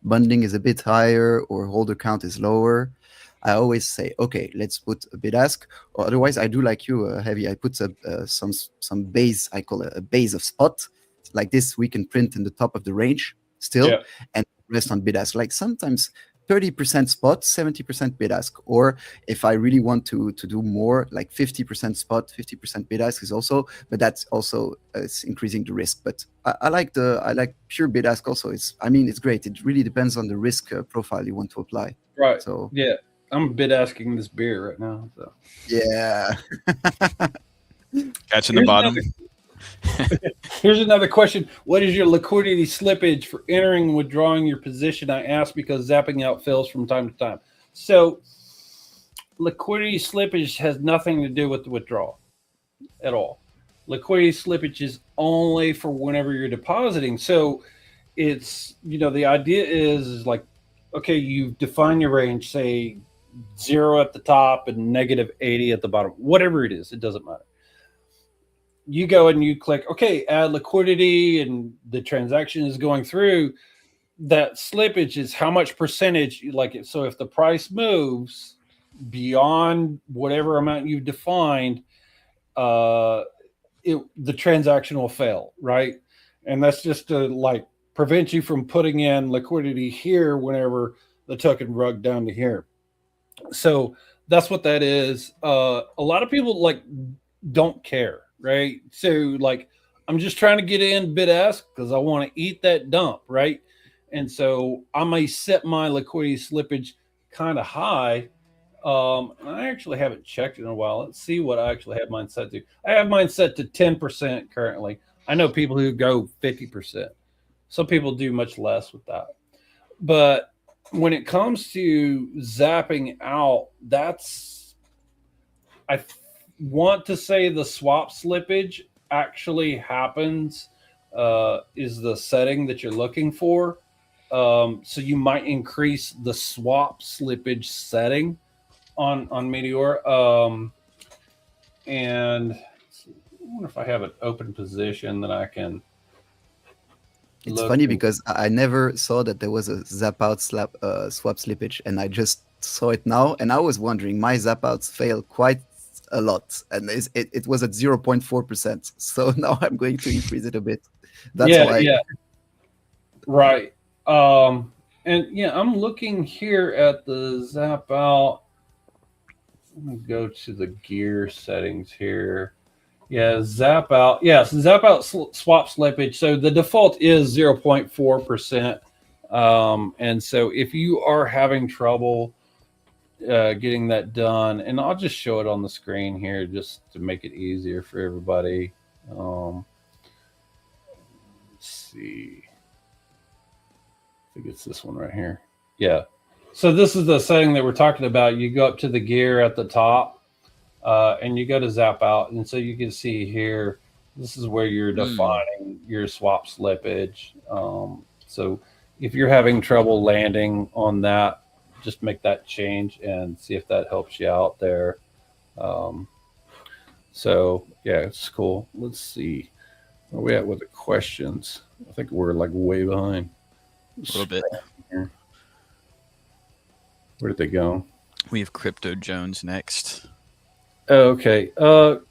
bundling is a bit higher or holder count is lower, I always say, okay, let's put a bid ask. Or otherwise, I do like you, Heavy. I put some base. I call it a base of spot. Like this, we can print in the top of the range still, and rest on bid ask. Like sometimes 30% spot, 70% bid ask. Or if I really want to do more, like 50% spot, 50% bid ask is also. But that's also it's increasing the risk. But I like pure bid ask also. It's great. It really depends on the risk profile you want to apply. Right. So yeah. I'm bid asking this beer right now. So yeah. Catching the bottom. Here's another question. What is your liquidity slippage for entering and withdrawing your position? I ask because zapping out fails from time to time. So liquidity slippage has nothing to do with the withdrawal at all. Liquidity slippage is only for whenever you're depositing. So it's, the idea is like, okay, you define your range, say 0 at the top and negative 80 at the bottom, whatever it is, it doesn't matter. You go and you click, okay, add liquidity, and the transaction is going through. That slippage is how much percentage, like, so if the price moves beyond whatever amount you've defined, the transaction will fail, right? And that's just to like prevent you from putting in liquidity here whenever the token rug down to here. So that's what that is. A lot of people like don't care, right? So like I'm just trying to get in bid ask because I want to eat that dump, right? And so I may set my liquidity slippage kind of high. I actually haven't checked in a while. Let's see what I actually have mine set to. I have mine set to 10% currently. I know people who go 50%. Some people do much less with that. But when it comes to zapping out, I want to say the swap slippage actually happens, is the setting that you're looking for. So you might increase the swap slippage setting on Meteora. And I wonder if I have an open position that I can. It's funny because I never saw that there was a zap out swap slippage, and I just saw it now, and I was wondering, my zap outs fail quite a lot, and it was at 0.4%. So now I'm going to increase it a bit. That's why. Yeah. Right. And yeah, I'm looking here at the zap out. I'm gonna go to the gear settings here. Yeah, zap out. Yes, zap out swap slippage. So the default is 0.4%. And so if you are having trouble getting that done, and I'll just show it on the screen here just to make it easier for everybody. Let's see. I think it's this one right here. Yeah. So this is the setting that we're talking about. You go up to the gear at the top, and you go to zap out. And so you can see here, this is where you're defining your swap slippage. So if you're having trouble landing on that, just make that change and see if that helps you out there. So yeah, it's cool. Let's see. Where are we at with the questions? I think we're like way behind. A little bit. Here. Where did they go? We have Crypto Jones next. Okay.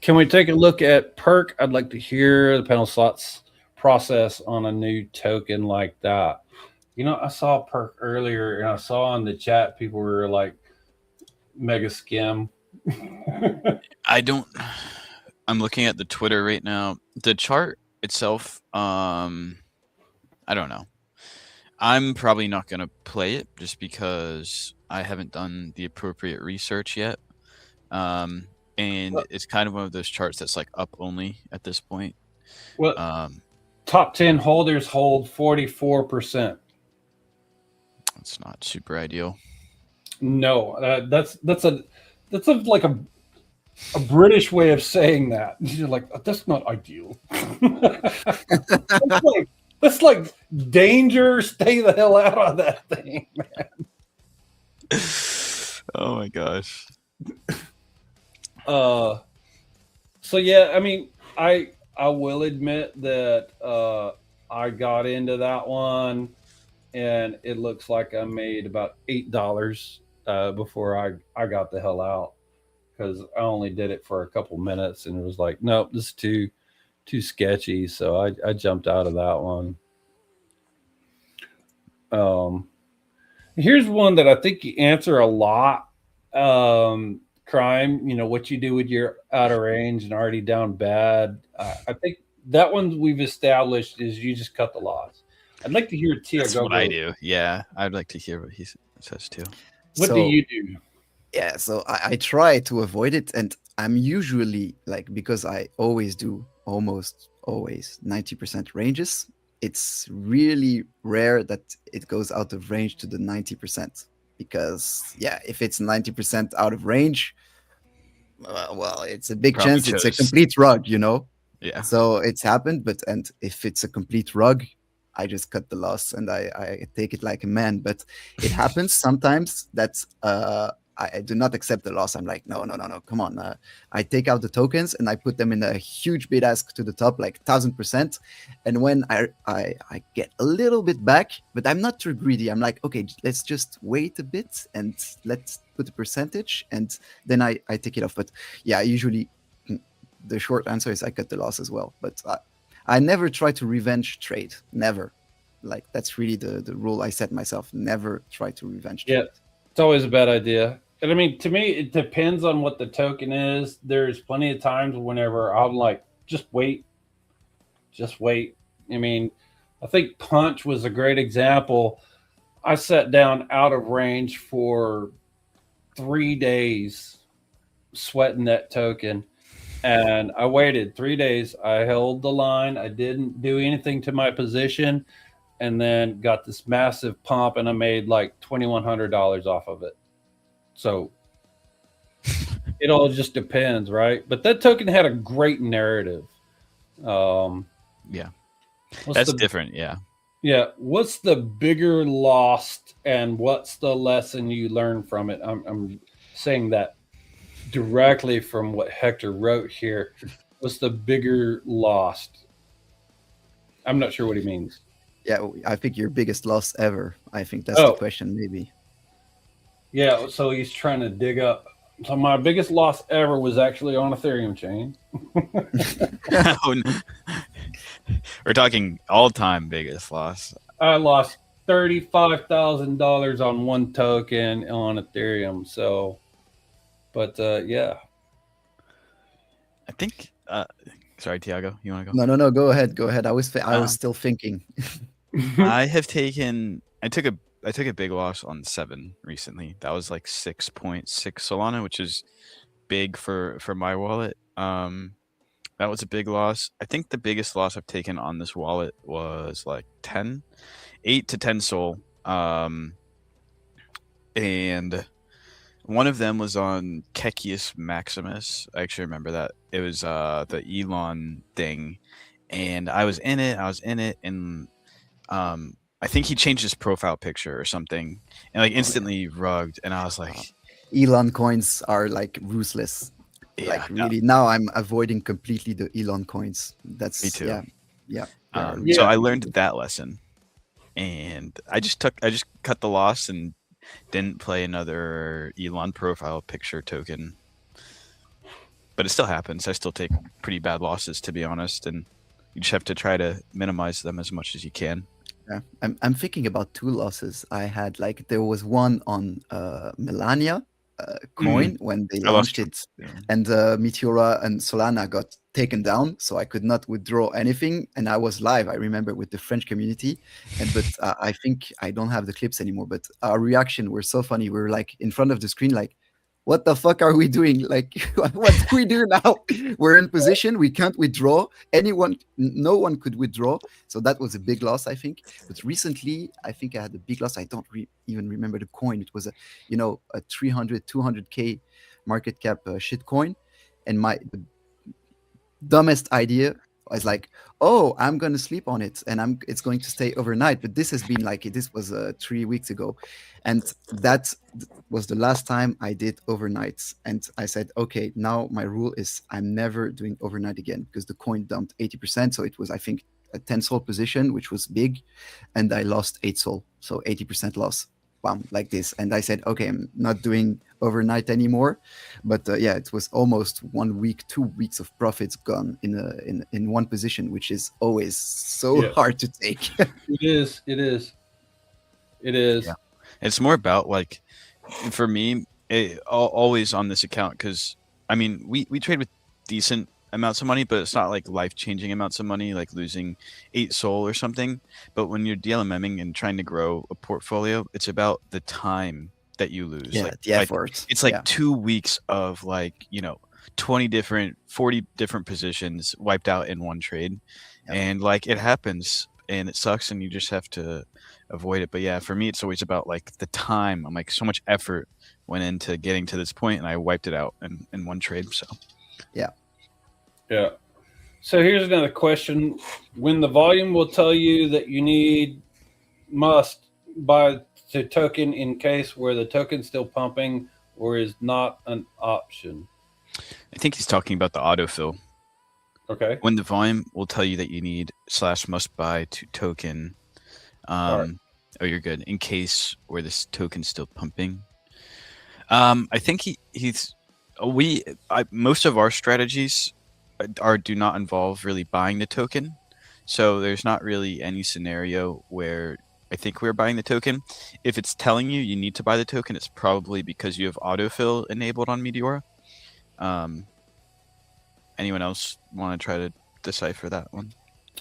Can we take a look at perk? I'd like to hear the panel slots process on a new token like that. You know, I saw perk earlier, and I saw in the chat people were like mega skim. I'm looking at the Twitter right now. The chart itself, I don't know. I'm probably not going to play it just because I haven't done the appropriate research yet. And it's kind of one of those charts that's like up only at this point. Well, top 10 holders hold 44%. That's not super ideal. No, that's like a British way of saying that. You're like, that's not ideal. that's like danger. Stay the hell out of that thing, man. Oh my gosh. So yeah, I mean, I will admit that I got into that one, and it looks like I made about $8 before I got the hell out, because I only did it for a couple minutes, and it was like, nope, this is too sketchy. So I jumped out of that one. Here's one that I think you answer a lot. Crime, you know, what you do with your out of range and already down bad. I think that one we've established is you just cut the loss. I'd like to hear Tia That's go. what I do. Yeah, I'd like to hear what he says too. What do you do? Yeah, so I try to avoid it, and I'm usually like, because I always do almost always 90% ranges. It's really rare that it goes out of range to the 90%, because yeah, if it's 90% out of range, well, it's a big chance it's a complete rug, you know. Yeah. So it's happened, and if it's a complete rug, I just cut the loss and I take it like a man. But it happens sometimes that I do not accept the loss. I'm like, no, come on. I take out the tokens and I put them in a huge bid ask to the top, like 1000%. And when I get a little bit back, but I'm not too greedy. I'm like, okay, let's just wait a bit and let's put a percentage, and then I take it off. But yeah, usually the short answer is I cut the loss as well. But I never try to revenge trade. Never. Like, that's really the rule I set myself. Never try to revenge trade. Yeah, it's always a bad idea. And I mean, to me, it depends on what the token is. There's plenty of times whenever I'm like, just wait. I mean, I think Punch was a great example. I sat down out of range for 3 days sweating that token. And I waited 3 days. I held the line. I didn't do anything to my position, and then got this massive pump, and I made like $2,100 off of it. So it all just depends, right? But that token had a great narrative. Yeah, that's different. Yeah. Yeah. What's the bigger loss, and what's the lesson you learned from it? I'm saying that directly from what Hector wrote here. What's the bigger loss? I'm not sure what he means. Yeah, I think your biggest loss ever. I think that's the question, maybe. Yeah, so he's trying to dig up. So my biggest loss ever was actually on Ethereum chain. We're talking all-time biggest loss. I lost $35,000 on one token on Ethereum. So But yeah. I think. Sorry, Tiago, you want to go? No. Go ahead. I was still thinking. I have taken. I took a big loss on 7 recently. That was like 6.6 Solana, which is big for my wallet. That was a big loss. I think the biggest loss I've taken on this wallet was like 8 to 10 Sol. And one of them was on Kekius Maximus. I actually remember that. It was the Elon thing, and I was in it, and I think he changed his profile picture or something, and like instantly rugged, and I was like, Elon coins are like ruthless. yeah, Like really, now I'm avoiding completely the Elon coins. That's me too. Yeah. So I learned that lesson, and I just cut the loss and didn't play another Elon profile picture token. But it still happens. I still take pretty bad losses, to be honest, and you just have to try to minimize them as much as you can. Yeah, I'm thinking about 2 losses I had. Like there was one on Melania coin when they I launched lost- it, and Meteora and Solana got taken down, so I could not withdraw anything. And I was live, I remember, with the French community, but I think I don't have the clips anymore. But our reaction were so funny. We were like in front of the screen, like, what the fuck are we doing? Like, what do we do now? We're in position. We can't withdraw. No one could withdraw. So that was a big loss, I think. But recently, I think I had a big loss. I don't even remember the coin. It was a 300, 200K market cap shit coin. And the dumbest idea was like, oh, I'm going to sleep on it and it's going to stay overnight. But this was 3 weeks ago. And that was the last time I did overnights. And I said, okay, now my rule is I'm never doing overnight again, because the coin dumped 80%. So it was, I think, a 10 Sol position, which was big. And I lost 8 Sol. So 80% loss. Bam, like this. And I said, okay, I'm not doing overnight anymore. But yeah, it was almost 1 week, 2 weeks of profits gone in one position, which is always so hard to take. It is. Yeah. It's more about, like, for me, always on this account, because I mean, we trade with decent amounts of money, but it's not like life-changing amounts of money, like losing 8 Sol or something. But when you're DLMMing and trying to grow a portfolio, it's about the time that you lose. Yeah, like, the effort. It's like 2 weeks of 40 different positions wiped out in one trade. Yeah. And like, it happens and it sucks and you just have to avoid it. But yeah, for me, it's always about like the time. I'm like, so much effort went into getting to this point and I wiped it out in one trade. So yeah. So here's another question. When the volume will tell you that you must buy the token in case where the token's still pumping or is not an option? I think he's talking about the autofill. Okay. When the volume will tell you that you need /must buy to token. Right. Oh, you're good. In case where this token's still pumping. I think most of our strategies do not involve really buying the token. So there's not really any scenario where I think we're buying the token. If it's telling you need to buy the token, it's probably because you have autofill enabled on Meteora. Anyone else want to try to decipher that one?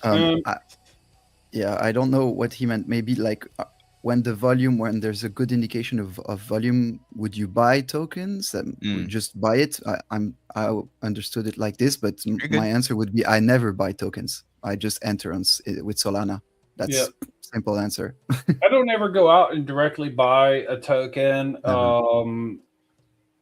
I don't know what he meant. Maybe like when there's a good indication of volume, would you buy tokens? Just buy it? I understood it like this, but my answer would be I never buy tokens. I just enter with Solana. That's simple answer. I don't ever go out and directly buy a token. Now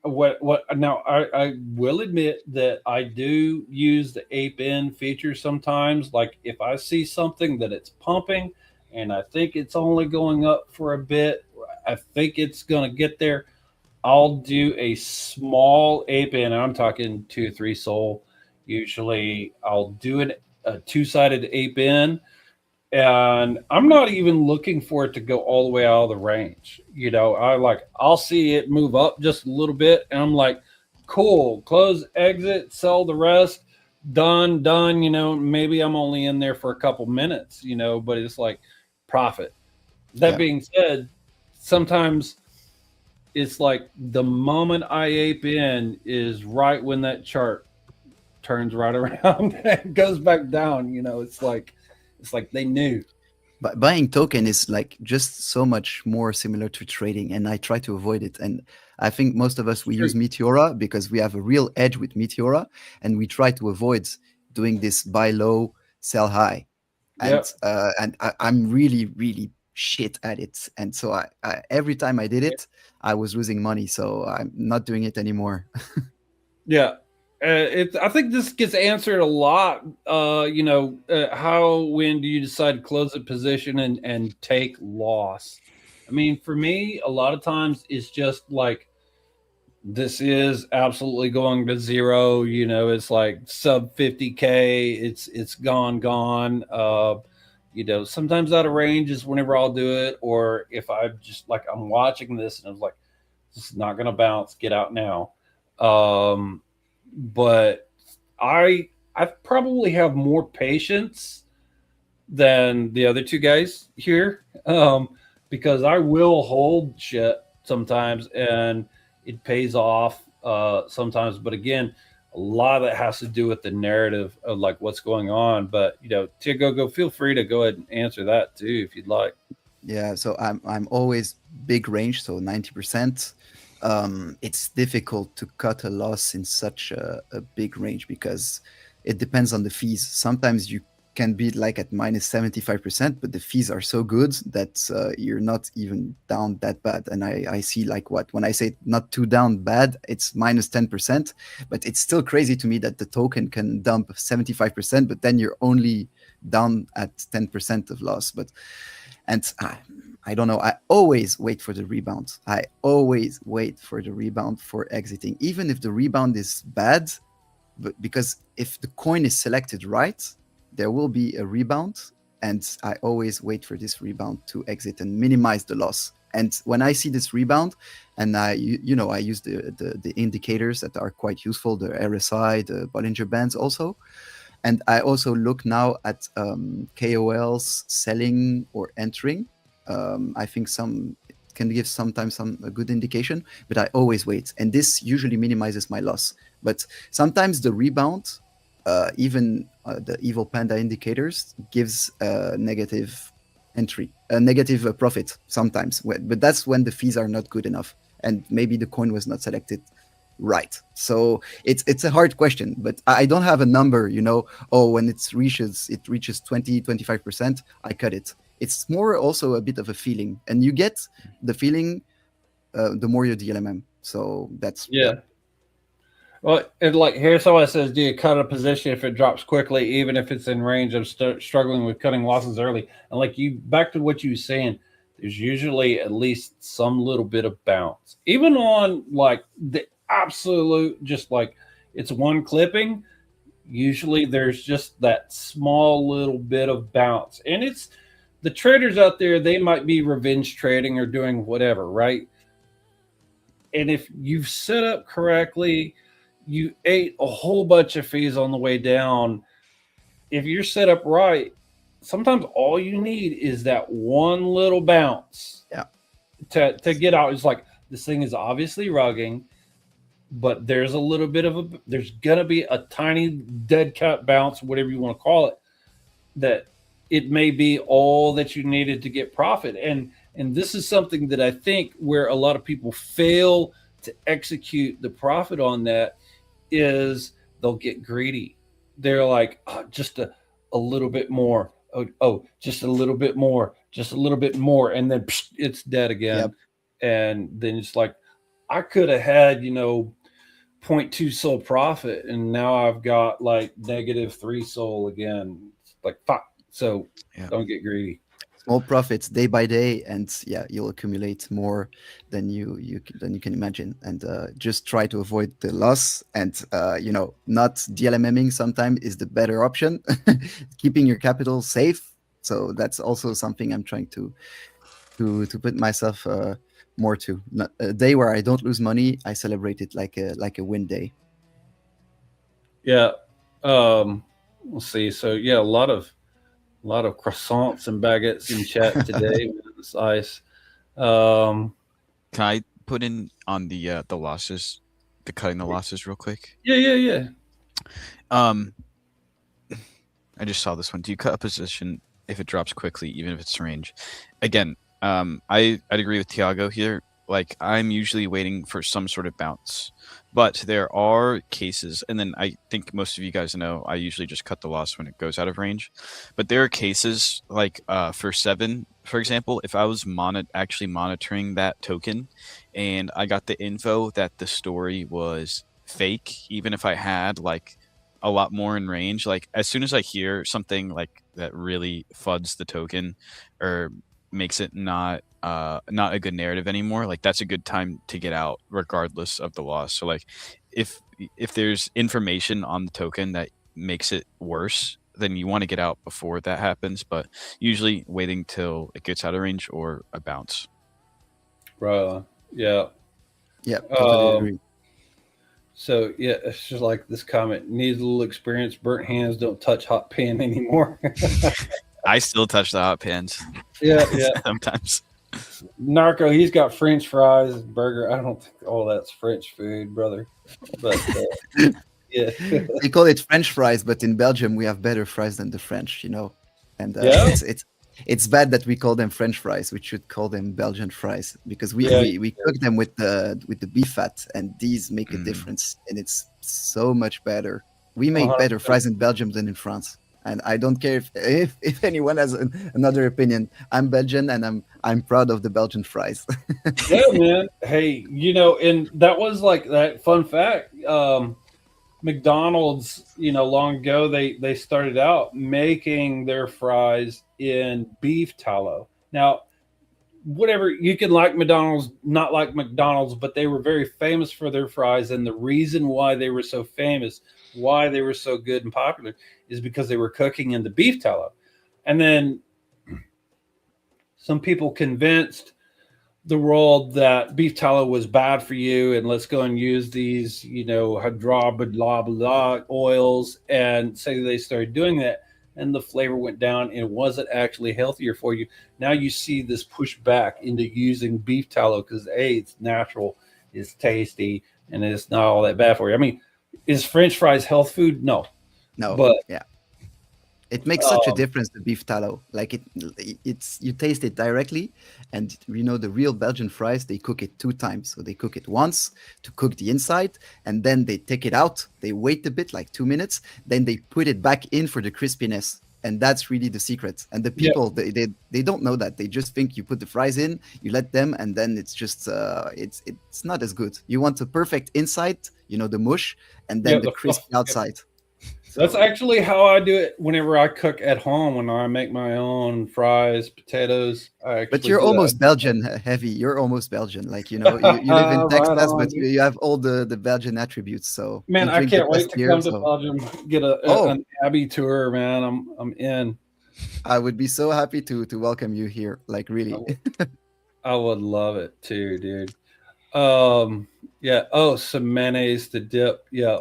I will admit that I do use the ape-in feature sometimes. Like if I see something that it's pumping and I think it's only going up for a bit, I think it's going to get there, I'll do a small ape-in. I'm talking 2 or 3 Sol. Usually I'll do a 2-sided ape-in. And I'm not even looking for it to go all the way out of the range. I'll see it move up just a little bit. And I'm like, cool, close, exit, sell the rest, done. Maybe I'm only in there for a couple minutes, but it's like profit. That being said, sometimes it's like the moment I ape in is right when that chart turns right around and goes back down. It's like they knew. But buying token is like just so much more similar to trading, and I try to avoid it. And I think most of us, we use Meteora because we have a real edge with Meteora, and we try to avoid doing this buy low, sell high. And Yep. I'm really really shit at it. And so I every time I did it, I was losing money. So I'm not doing it anymore. Yeah. I think this gets answered a lot. How, when do you decide to close a position and take loss? I mean, for me, a lot of times it's just like, this is absolutely going to zero. It's like sub 50K. It's gone. Sometimes out of range is whenever I'll do it, or if I just like, I'm watching this and I was like, this is not going to bounce. Get out now. But I probably have more patience than the other two guys here, because I will hold shit sometimes, and it pays off sometimes. But again, a lot of it has to do with the narrative of like what's going on. But Tiago, feel free to go ahead and answer that too if you'd like. Yeah, so I'm always big range, so 90%. It's difficult to cut a loss in such a big range because it depends on the fees. Sometimes you can be like at minus 75%, but the fees are so good that you're not even down that bad. And I see like when I say not too down bad, it's minus 10%, but it's still crazy to me that the token can dump 75%, but then you're only down at 10% of loss. And I don't know. I always wait for the rebound. I always wait for the rebound for exiting, even if the rebound is bad. But because if the coin is selected right, there will be a rebound. And I always wait for this rebound to exit and minimize the loss. And when I see this rebound, and I use the indicators that are quite useful, the RSI, the Bollinger Bands also. And I also look now at KOLs selling or entering. I think some can give sometimes a good indication, but I always wait. And this usually minimizes my loss. But sometimes the rebound, even the Evil Panda indicators, gives a negative entry, a negative profit sometimes. But that's when the fees are not good enough. And maybe the coin was not selected right. So it's a hard question, but I don't have a number, when it reaches 20, 25%, I cut it. It's more also a bit of a feeling, and you get the feeling the more you DLMM. So that's Yeah. Well, and like here's how it says: do you cut a position if it drops quickly, even if it's in range of struggling with cutting losses early? And like you, back to what you were saying, there's usually at least some little bit of bounce, even on like the absolute, just like it's one clipping. Usually, there's just that small little bit of bounce, and it's the traders out there. They might be revenge trading or doing whatever, right? And if you've set up correctly, you ate a whole bunch of fees on the way down. If you're set up right, sometimes all you need is that one little bounce. Yeah. To get out. It's like this thing is obviously rugging, but there's a little bit of there's gonna be a tiny dead cut bounce, whatever you want to call it, that it may be all that you needed to get profit. And this is something that I think where a lot of people fail to execute the profit on that is they'll get greedy. They're like, oh, just a little bit more. Just a little bit more, just a little bit more. And then it's dead again. Yep. And then it's like, I could have had, 0.2 soul profit. And now I've got like -3 soul again. It's like, fuck. So don't get greedy. Small profits day by day, and you'll accumulate more than you can imagine. And just try to avoid the loss. And not DLMMing sometimes is the better option. Keeping your capital safe. So that's also something I'm trying to put myself more to. A day where I don't lose money, I celebrate it like a win day. Yeah. We'll see. So yeah, a lot of croissants and baguettes in chat today. It's ice. Can I put in on the losses, the cutting the losses real quick? Yeah. Um, I just saw this one. Do you cut a position if it drops quickly, even if it's range? Again, I'd agree with Tiago here. Like, I'm usually waiting for some sort of bounce, but there are cases, and then I think most of you guys know I usually just cut the loss when it goes out of range. But there are cases like for 7, for example, if I was actually monitoring that token, and I got the info that the story was fake, even if I had like a lot more in range. Like as soon as I hear something like that really fuds the token or makes it not a good narrative anymore, like that's a good time to get out regardless of the loss. So like if there's information on the token that makes it worse, then you want to get out before that happens, but usually waiting till it gets out of range or a bounce. Right. Yeah. Yeah, totally Um, agree. So yeah, it's just like this comment needs a little experience. Burnt hands don't touch hot pan anymore. I still touch the hot pans Yeah. sometimes. Narco, he's got French fries, burger. I don't think all that's French food, brother. But yeah, They call it French fries, but in Belgium we have better fries than the French, you know. And Yeah? it's bad that we call them French fries. We should call them Belgian fries because Yeah. we cook them with the beef fat, and these make a Mm. difference, and it's so much better. We make better 100%. fries in Belgium than in France. And I don't care if anyone has another opinion. I'm Belgian, and I'm proud of the Belgian fries. Yeah, man. Hey, and that was like that fun fact. McDonald's, long ago they started out making their fries in beef tallow. Now, whatever, you can like McDonald's, not like McDonald's, but they were very famous for their fries, and the reason why they were so famous, why they were so good and popular, is because they were cooking in the beef tallow. And then some people convinced the world that beef tallow was bad for you, and let's go and use these, blah blah blah oils, and say they started doing that, and the flavor went down and it wasn't actually healthier for you. Now you see this push back into using beef tallow because it's natural, it's tasty, and it's not all that bad for you. I mean, is French fries health food? No, No, but yeah. It makes such a difference, the beef tallow. Like it's you taste it directly, and the real Belgian fries, they cook it 2 times. So they cook it once to cook the inside, and then they take it out. They wait a bit, like 2 minutes, then they put it back in for the crispiness, and that's really the secret. And the people they don't know that. They just think you put the fries in, you let them, and then it's just it's not as good. You want the perfect inside, the mush, and then the crispy outside. That's actually how I do it whenever I cook at home. When I make my own fries, potatoes, but you're almost Belgian, Heavy. You're almost Belgian. Like you live in Texas, Right on, but you have all the Belgian attributes. So man, you I drink the can't wait best to beer, come to so. Belgium, get an Abbey tour, man. I'm in. I would be so happy to welcome you here. Like really. I would love it too, dude. Yeah. Oh, some mayonnaise to dip. Yeah.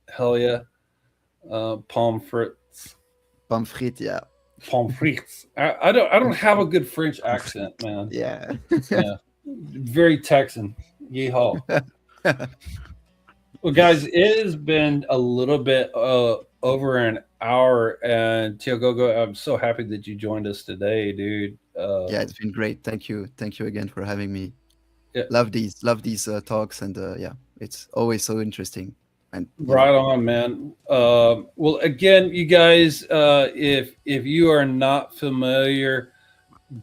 Hell yeah. Pommes frites. Pommes frites, yeah. Pommes frites. I don't have a good French accent, man. Yeah. Yeah. Very Texan. Yeehaw. Well, guys, it has been a little bit over an hour, and Tiago, I'm so happy that you joined us today, dude. Yeah, it's been great. Thank you again for having me. Yeah. Love these talks, and yeah, it's always so interesting. And right on, man. Well, again, you guys, if you are not familiar,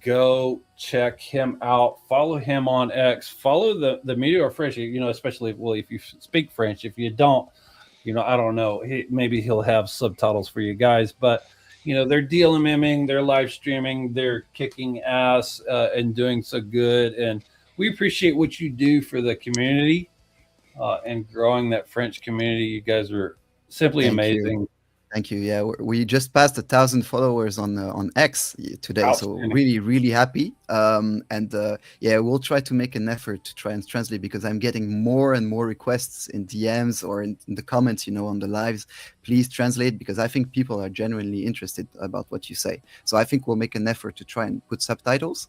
go check him out. Follow him on X. Follow the Meteora French. Especially if you speak French. If you don't, I don't know. Maybe he'll have subtitles for you guys. But they're DLMMing, they're live streaming, they're kicking ass and doing so good. And we appreciate what you do for the community. And growing that French community. You guys are simply amazing. Thank you. Yeah, we just passed 1,000 followers on X today, so really, really happy. Yeah, we'll try to make an effort to try and translate, because I'm getting more and more requests in DMs or in the comments, on the lives. Please translate, because I think people are genuinely interested about what you say. So I think we'll make an effort to try and put subtitles.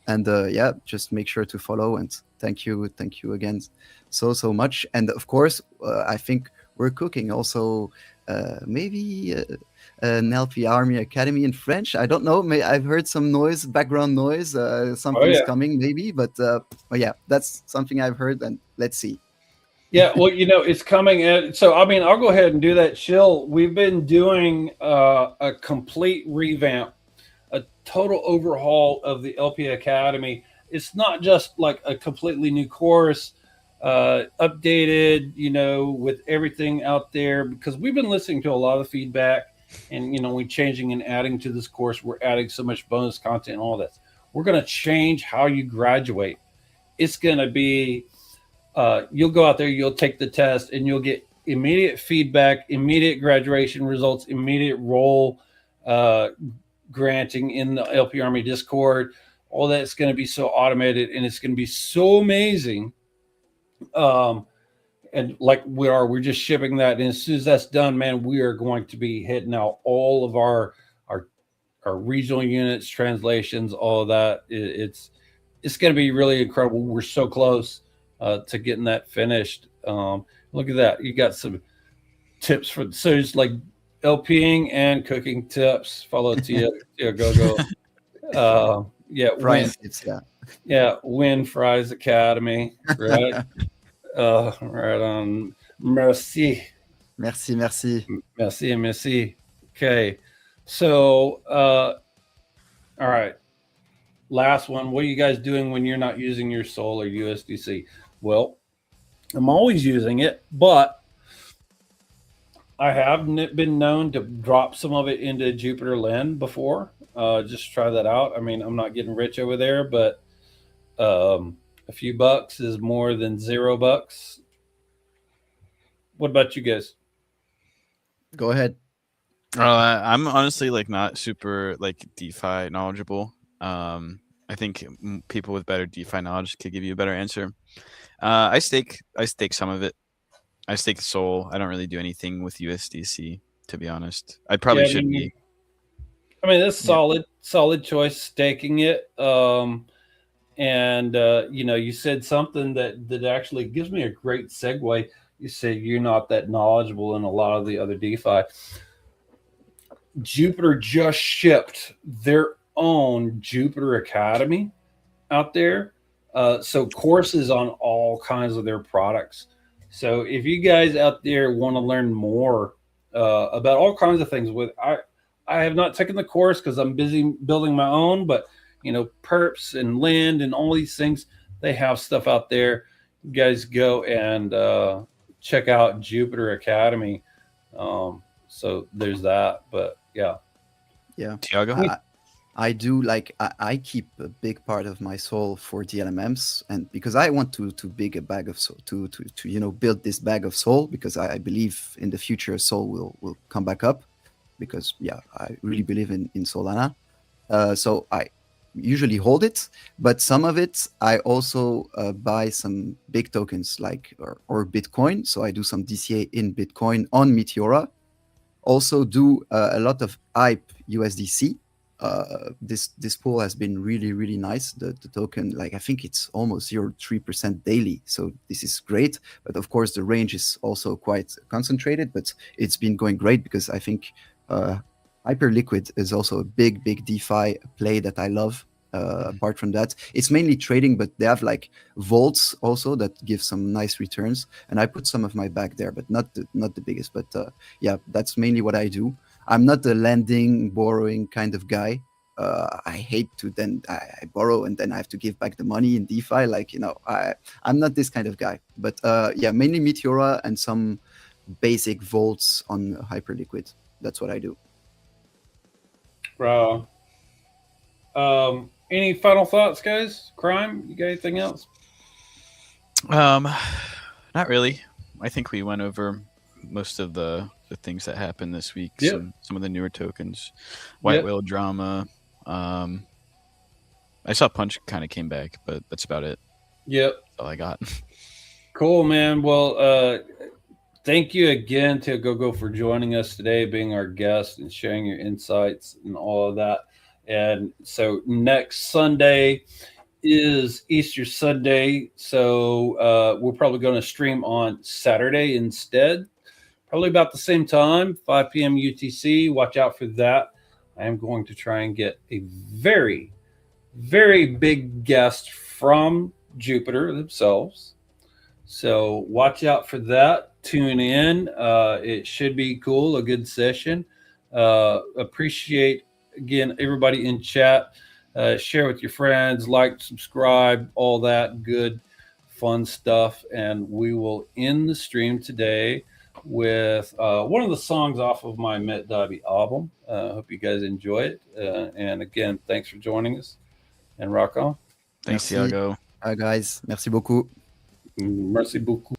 And yeah, just make sure to follow, and Thank you again so much. And of course, I think we're cooking also maybe an LP Army Academy in French. I don't know. I've heard some noise, background noise. Something's coming maybe, but yeah, that's something I've heard, and let's see. Yeah, well, it's coming. So, I mean, I'll go ahead and do that. Chill. We've been doing a complete revamp, a total overhaul of the LP Academy. It's not just like a completely new course, updated, with everything out there, because we've been listening to a lot of feedback, and we're changing and adding to this course. We're adding so much bonus content and all that. We're going to change how you graduate. It's going to be you'll go out there, you'll take the test, and you'll get immediate feedback, immediate graduation results, immediate role granting in the LP Army Discord. All that's going to be so automated, and it's going to be so amazing. And like we're just shipping that, and as soon as that's done, man, we are going to be hitting out all of our regional units, translations, all of that. It's going to be really incredible. We're so close to getting that finished. Look at that. You got some tips so it's like LPing and cooking tips. Follow Tia Go. Yeah. Win Fries Academy. Right. Right on. Merci. Okay. So, all right. Last one. What are you guys doing when you're not using your Sol or USDC? Well, I'm always using it, but I have been known to drop some of it into Jupiter Lend before. Just try that out. I mean, I'm not getting rich over there, but a few bucks is more than $0. What about you guys? Go ahead. I'm honestly not super DeFi knowledgeable. I think people with better DeFi knowledge could give you a better answer. I stake some of it. I stake Sol. I don't really do anything with USDC, to be honest. I probably should be. I mean, that's solid choice, staking it. And you said something that actually gives me a great segue. You said you're not that knowledgeable in a lot of the other DeFi. Jupiter just shipped their own Jupiter Academy out there. So courses on all kinds of their products. So if you guys out there want to learn more about all kinds of things, I have not taken the course because I'm busy building my own, but perps and land and all these things, they have stuff out there. You guys go and check out Jupiter Academy. So there's that, but yeah. Tiago? I do I keep a big part of my Sol for DLMMs, and because I want to big a bag of Sol to build this bag of Sol, because I believe in the future Sol will come back up, because I really believe in Solana. So I usually hold it, but some of it I also buy some big tokens or Bitcoin. So I do some DCA in Bitcoin on Meteora. Also do a lot of hype USDC. This pool has been really, really nice. The token, I think it's almost 0.3% daily. So this is great. But of course, the range is also quite concentrated, but it's been going great because I think Hyperliquid is also a big DeFi play that I love. Apart from that, it's mainly trading, but they have vaults also that give some nice returns. And I put some of my bag there, but not the biggest. But that's mainly what I do. I'm not a lending, borrowing kind of guy. I hate to then I borrow and then I have to give back the money in DeFi. I'm not this kind of guy. But mainly Meteora and some basic vaults on Hyperliquid. That's what I do. Wow. Any final thoughts, guys? Crime? You got anything else? Not really. I think we went over most of the things that happened this week. Yep. Some of the newer tokens, White Whale drama. I saw Punch kind of came back, but that's about it. Yep. That's all I got. Cool, man. Well, thank you again to Go for joining us today, being our guest and sharing your insights and all of that. And so next Sunday is Easter Sunday, so we're probably going to stream on Saturday instead. Probably about the same time, 5 p.m. UTC. Watch out for that. I am going to try and get a very, very big guest from Jupiter themselves. So watch out for that. Tune in. It should be cool, a good session. Appreciate, again, everybody in chat. Share with your friends, like, subscribe, all that good, fun stuff. And we will end the stream today with one of the songs off of my Met Dobby album. Hope you guys enjoy it. And again, thanks for joining us. And rock on. Thanks, Merci. Thiago. Bye, guys. Merci beaucoup. Merci beaucoup.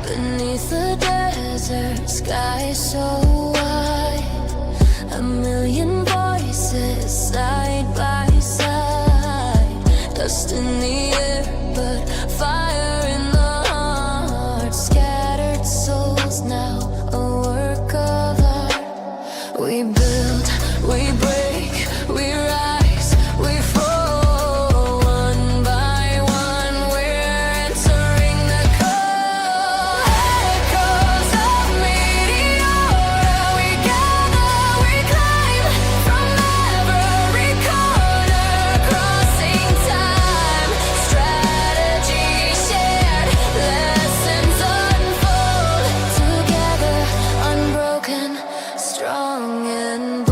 Beneath the desert sky so wide, a million voices side by side, dust in the air but fire in the heart, scattered souls now a work of art. We build, we break, we rise, we fall, one by one we're entering the cold echoes of Meteora. We gather, we climb from every corner, crossing time, strategy shared, lessons unfold, together unbroken, strong and